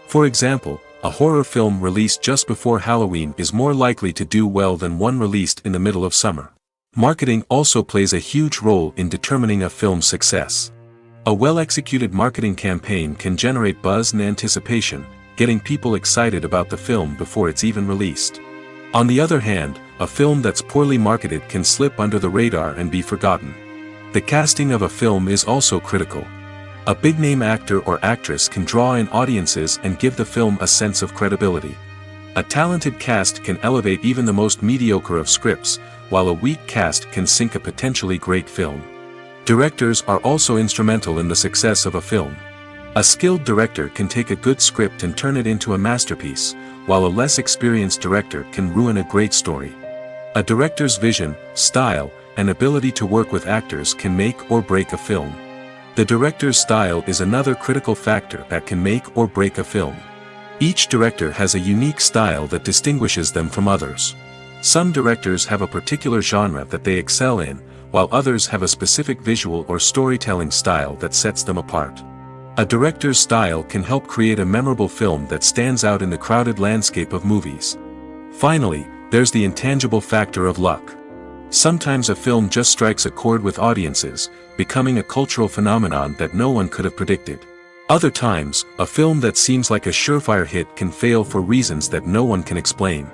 For example, A horror film released just before Halloween is more likely to do well than one released in the middle of summer. Marketing also plays a huge role in determining a film's success. A well-executed marketing campaign can generate buzz and anticipation, getting people excited about the film before it's even released. On the other hand, a film that's poorly marketed can slip under the radar and be forgotten. The casting of a film is also critical. A big-name actor or actress can draw in audiences and give the film a sense of credibility. A talented cast can elevate even the most mediocre of scripts, while a weak cast can sink a potentially great film. Directors are also instrumental in the success of a film. A skilled director can take a good script and turn it into a masterpiece, while a less experienced director can ruin a great story. A director's vision, style, and ability to work with actors can make or break a film. The director's style is another critical factor that can make or break a film. Each director has a unique style that distinguishes them from others. Some directors have a particular genre that they excel in, while others have a specific visual or storytelling style that sets them apart. A director's style can help create a memorable film that stands out in the crowded landscape of movies. Finally, there's the intangible factor of luck. Sometimes a film just strikes a chord with audiences, becoming a cultural phenomenon that no one could have predicted. Other times, a film that seems like a surefire hit can fail for reasons that no one can explain.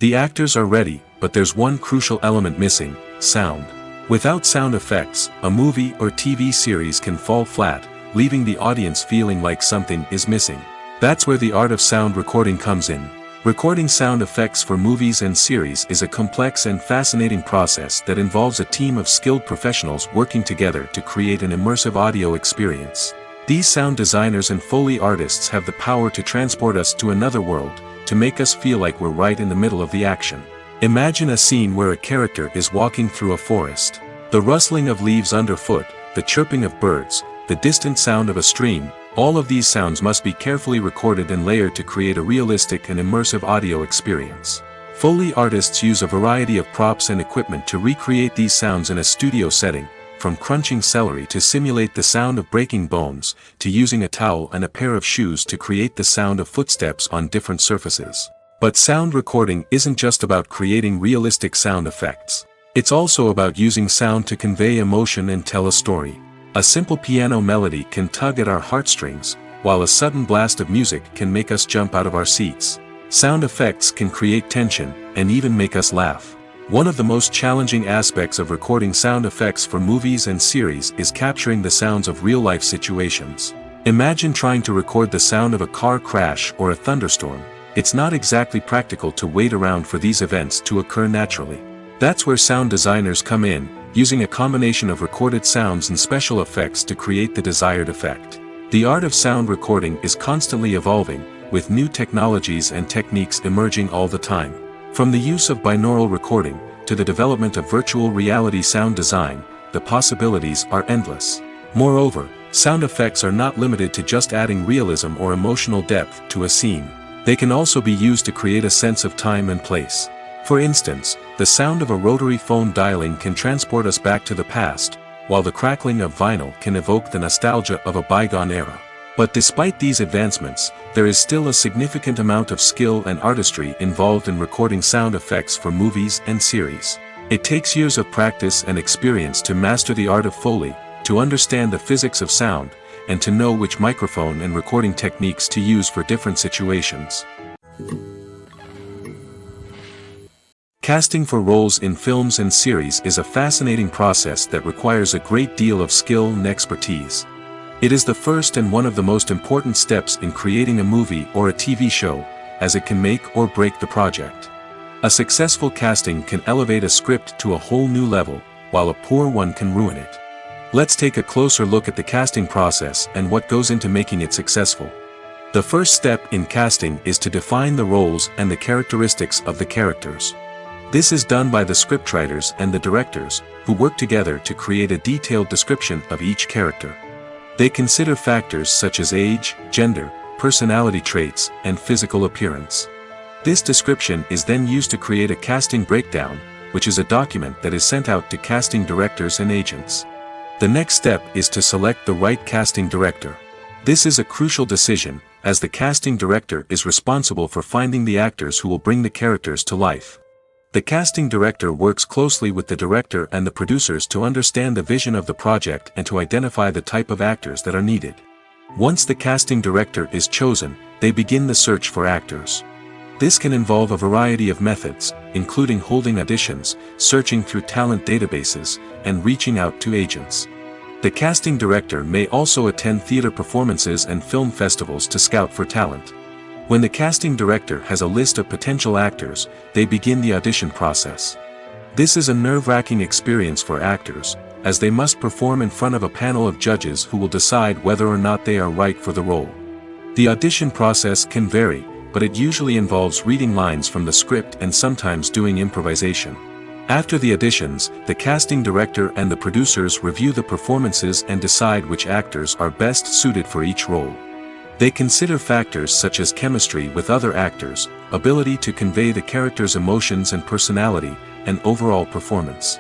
The actors are ready, but there's one crucial element missing: sound. Without sound effects, a movie or TV series can fall flat, leaving the audience feeling like something is missing. That's where the art of sound recording comes in. Recording sound effects for movies and series is a complex and fascinating process that involves a team of skilled professionals working together to create an immersive audio experience. These sound designers and Foley artists have the power to transport us to another world, to make us feel like we're right in the middle of the action. Imagine a scene where a character is walking through a forest. The rustling of leaves underfoot, the chirping of birds, the distant sound of a stream, all of these sounds must be carefully recorded and layered to create a realistic and immersive audio experience. Foley artists use a variety of props and equipment to recreate these sounds in a studio setting, from crunching celery to simulate the sound of breaking bones, to using a towel and a pair of shoes to create the sound of footsteps on different surfaces. But sound recording isn't just about creating realistic sound effects. It's also about using sound to convey emotion and tell a story. A simple piano melody can tug at our heartstrings, while a sudden blast of music can make us jump out of our seats. Sound effects can create tension, and even make us laugh. One of the most challenging aspects of recording sound effects for movies and series is capturing the sounds of real-life situations. Imagine trying to record the sound of a car crash or a thunderstorm. It's not exactly practical to wait around for these events to occur naturally. That's where sound designers come in, using a combination of recorded sounds and special effects to create the desired effect. The art of sound recording is constantly evolving, with new technologies and techniques emerging all the time. From the use of binaural recording, to the development of virtual reality sound design, the possibilities are endless. Moreover, sound effects are not limited to just adding realism or emotional depth to a scene. They can also be used to create a sense of time and place. For instance, the sound of a rotary phone dialing can transport us back to the past, while the crackling of vinyl can evoke the nostalgia of a bygone era. But despite these advancements, there is still a significant amount of skill and artistry involved in recording sound effects for movies and series. It takes years of practice and experience to master the art of Foley, to understand the physics of sound, and to know which microphone and recording techniques to use for different situations. Casting for roles in films and series is a fascinating process that requires a great deal of skill and expertise. It is the first and one of the most important steps in creating a movie or a TV show, as it can make or break the project. A successful casting can elevate a script to a whole new level, while a poor one can ruin it. Let's take a closer look at the casting process and what goes into making it successful. The first step in casting is to define the roles and the characteristics of the characters. This is done by the scriptwriters and the directors, who work together to create a detailed description of each character. They consider factors such as age, gender, personality traits, and physical appearance. This description is then used to create a casting breakdown, which is a document that is sent out to casting directors and agents. The next step is to select the right casting director. This is a crucial decision, as the casting director is responsible for finding the actors who will bring the characters to life. The casting director works closely with the director and the producers to understand the vision of the project and to identify the type of actors that are needed. Once the casting director is chosen, they begin the search for actors. This can involve a variety of methods, including holding auditions, searching through talent databases, and reaching out to agents. The casting director may also attend theater performances and film festivals to scout for talent. When the casting director has a list of potential actors, they begin the audition process. This is a nerve-wracking experience for actors, as they must perform in front of a panel of judges who will decide whether or not they are right for the role. The audition process can vary, but it usually involves reading lines from the script and sometimes doing improvisation. After the auditions, the casting director and the producers review the performances and decide which actors are best suited for each role. They consider factors such as chemistry with other actors, ability to convey the character's emotions and personality, and overall performance.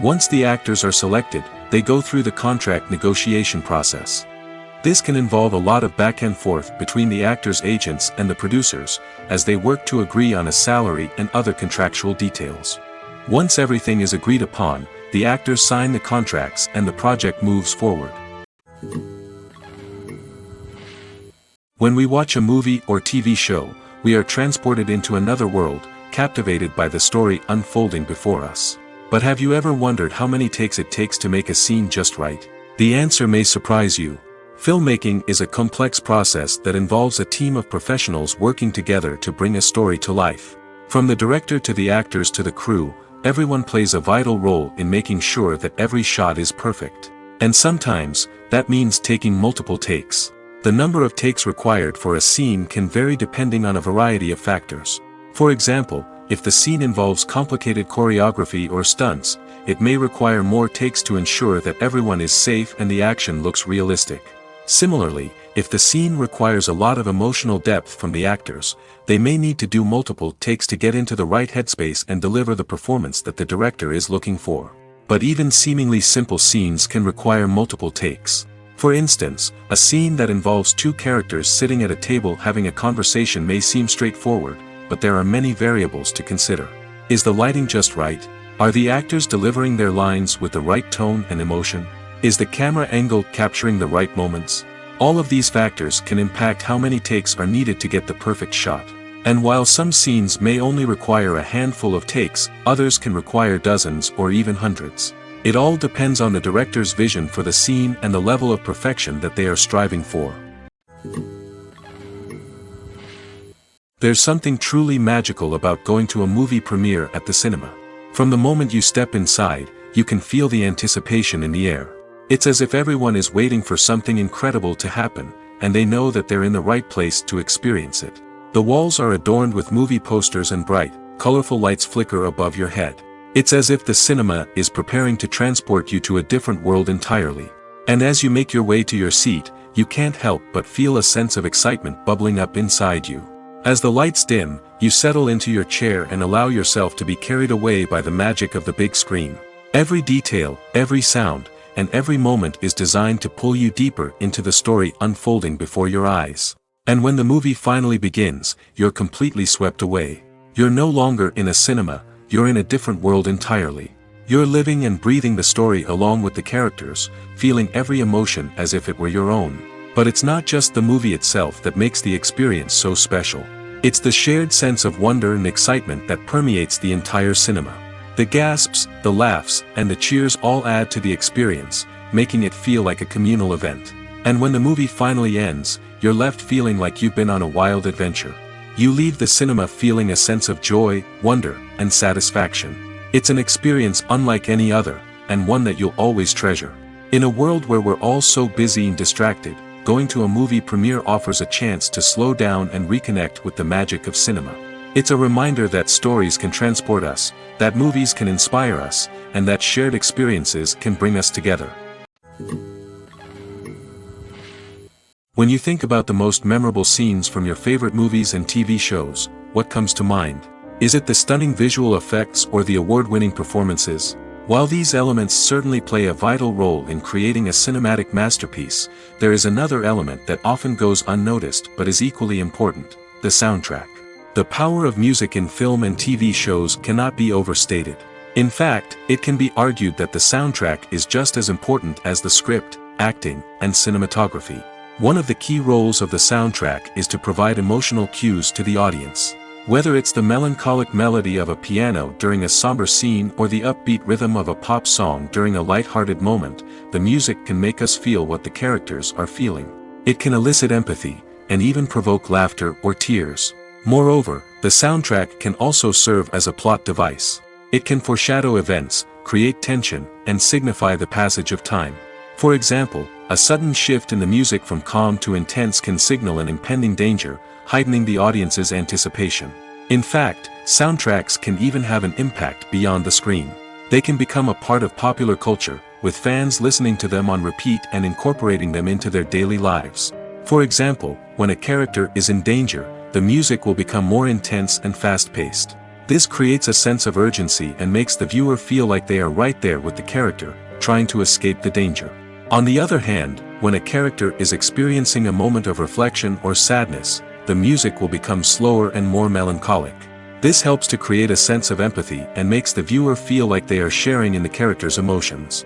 Once the actors are selected, they go through the contract negotiation process. This can involve a lot of back and forth between the actors' agents and the producers, as they work to agree on a salary and other contractual details. Once everything is agreed upon, the actors sign the contracts and the project moves forward. When we watch a movie or TV show, we are transported into another world, captivated by the story unfolding before us. But have you ever wondered how many takes it takes to make a scene just right? The answer may surprise you. Filmmaking is a complex process that involves a team of professionals working together to bring a story to life. From the director to the actors to the crew, everyone plays a vital role in making sure that every shot is perfect. And sometimes, that means taking multiple takes. The number of takes required for a scene can vary depending on a variety of factors. For example, if the scene involves complicated choreography or stunts, it may require more takes to ensure that everyone is safe and the action looks realistic. Similarly, if the scene requires a lot of emotional depth from the actors, they may need to do multiple takes to get into the right headspace and deliver the performance that the director is looking for. But even seemingly simple scenes can require multiple takes. For instance, a scene that involves two characters sitting at a table having a conversation may seem straightforward, but there are many variables to consider. Is the lighting just right? Are the actors delivering their lines with the right tone and emotion? Is the camera angle capturing the right moments? All of these factors can impact how many takes are needed to get the perfect shot. And while some scenes may only require a handful of takes, others can require dozens or even hundreds. It all depends on the director's vision for the scene and the level of perfection that they are striving for. There's something truly magical about going to a movie premiere at the cinema. From the moment you step inside, you can feel the anticipation in the air. It's as if everyone is waiting for something incredible to happen, and they know that they're in the right place to experience it. The walls are adorned with movie posters and bright, colorful lights flicker above your head. It's as if the cinema is preparing to transport you to a different world entirely. And as you make your way to your seat, you can't help but feel a sense of excitement bubbling up inside you. As the lights dim, you settle into your chair and allow yourself to be carried away by the magic of the big screen. Every detail, every sound, and every moment is designed to pull you deeper into the story unfolding before your eyes. And when the movie finally begins, you're completely swept away. You're no longer in a cinema, you're in a different world entirely. You're living and breathing the story along with the characters, feeling every emotion as if it were your own. But it's not just the movie itself that makes the experience so special. It's the shared sense of wonder and excitement that permeates the entire cinema. The gasps, the laughs, and the cheers all add to the experience, making it feel like a communal event. And when the movie finally ends, you're left feeling like you've been on a wild adventure. You leave the cinema feeling a sense of joy, wonder, and satisfaction. It's an experience unlike any other, and one that you'll always treasure. In a world where we're all so busy and distracted, going to a movie premiere offers a chance to slow down and reconnect with the magic of cinema. It's a reminder that stories can transport us, that movies can inspire us, and that shared experiences can bring us together. When you think about the most memorable scenes from your favorite movies and TV shows, what comes to mind? Is it the stunning visual effects or the award-winning performances? While these elements certainly play a vital role in creating a cinematic masterpiece, there is another element that often goes unnoticed but is equally important: the soundtrack. The power of music in film and TV shows cannot be overstated. In fact, it can be argued that the soundtrack is just as important as the script, acting, and cinematography. One of the key roles of the soundtrack is to provide emotional cues to the audience. Whether it's the melancholic melody of a piano during a somber scene or the upbeat rhythm of a pop song during a light-hearted moment, the music can make us feel what the characters are feeling. It can elicit empathy, and even provoke laughter or tears. Moreover, the soundtrack can also serve as a plot device. It can foreshadow events, create tension, and signify the passage of time. For example, a sudden shift in the music from calm to intense can signal an impending danger, heightening the audience's anticipation. In fact, soundtracks can even have an impact beyond the screen. They can become a part of popular culture, with fans listening to them on repeat and incorporating them into their daily lives. For example, when a character is in danger, the music will become more intense and fast-paced. This creates a sense of urgency and makes the viewer feel like they are right there with the character, trying to escape the danger. On the other hand, when a character is experiencing a moment of reflection or sadness, the music will become slower and more melancholic. This helps to create a sense of empathy and makes the viewer feel like they are sharing in the character's emotions.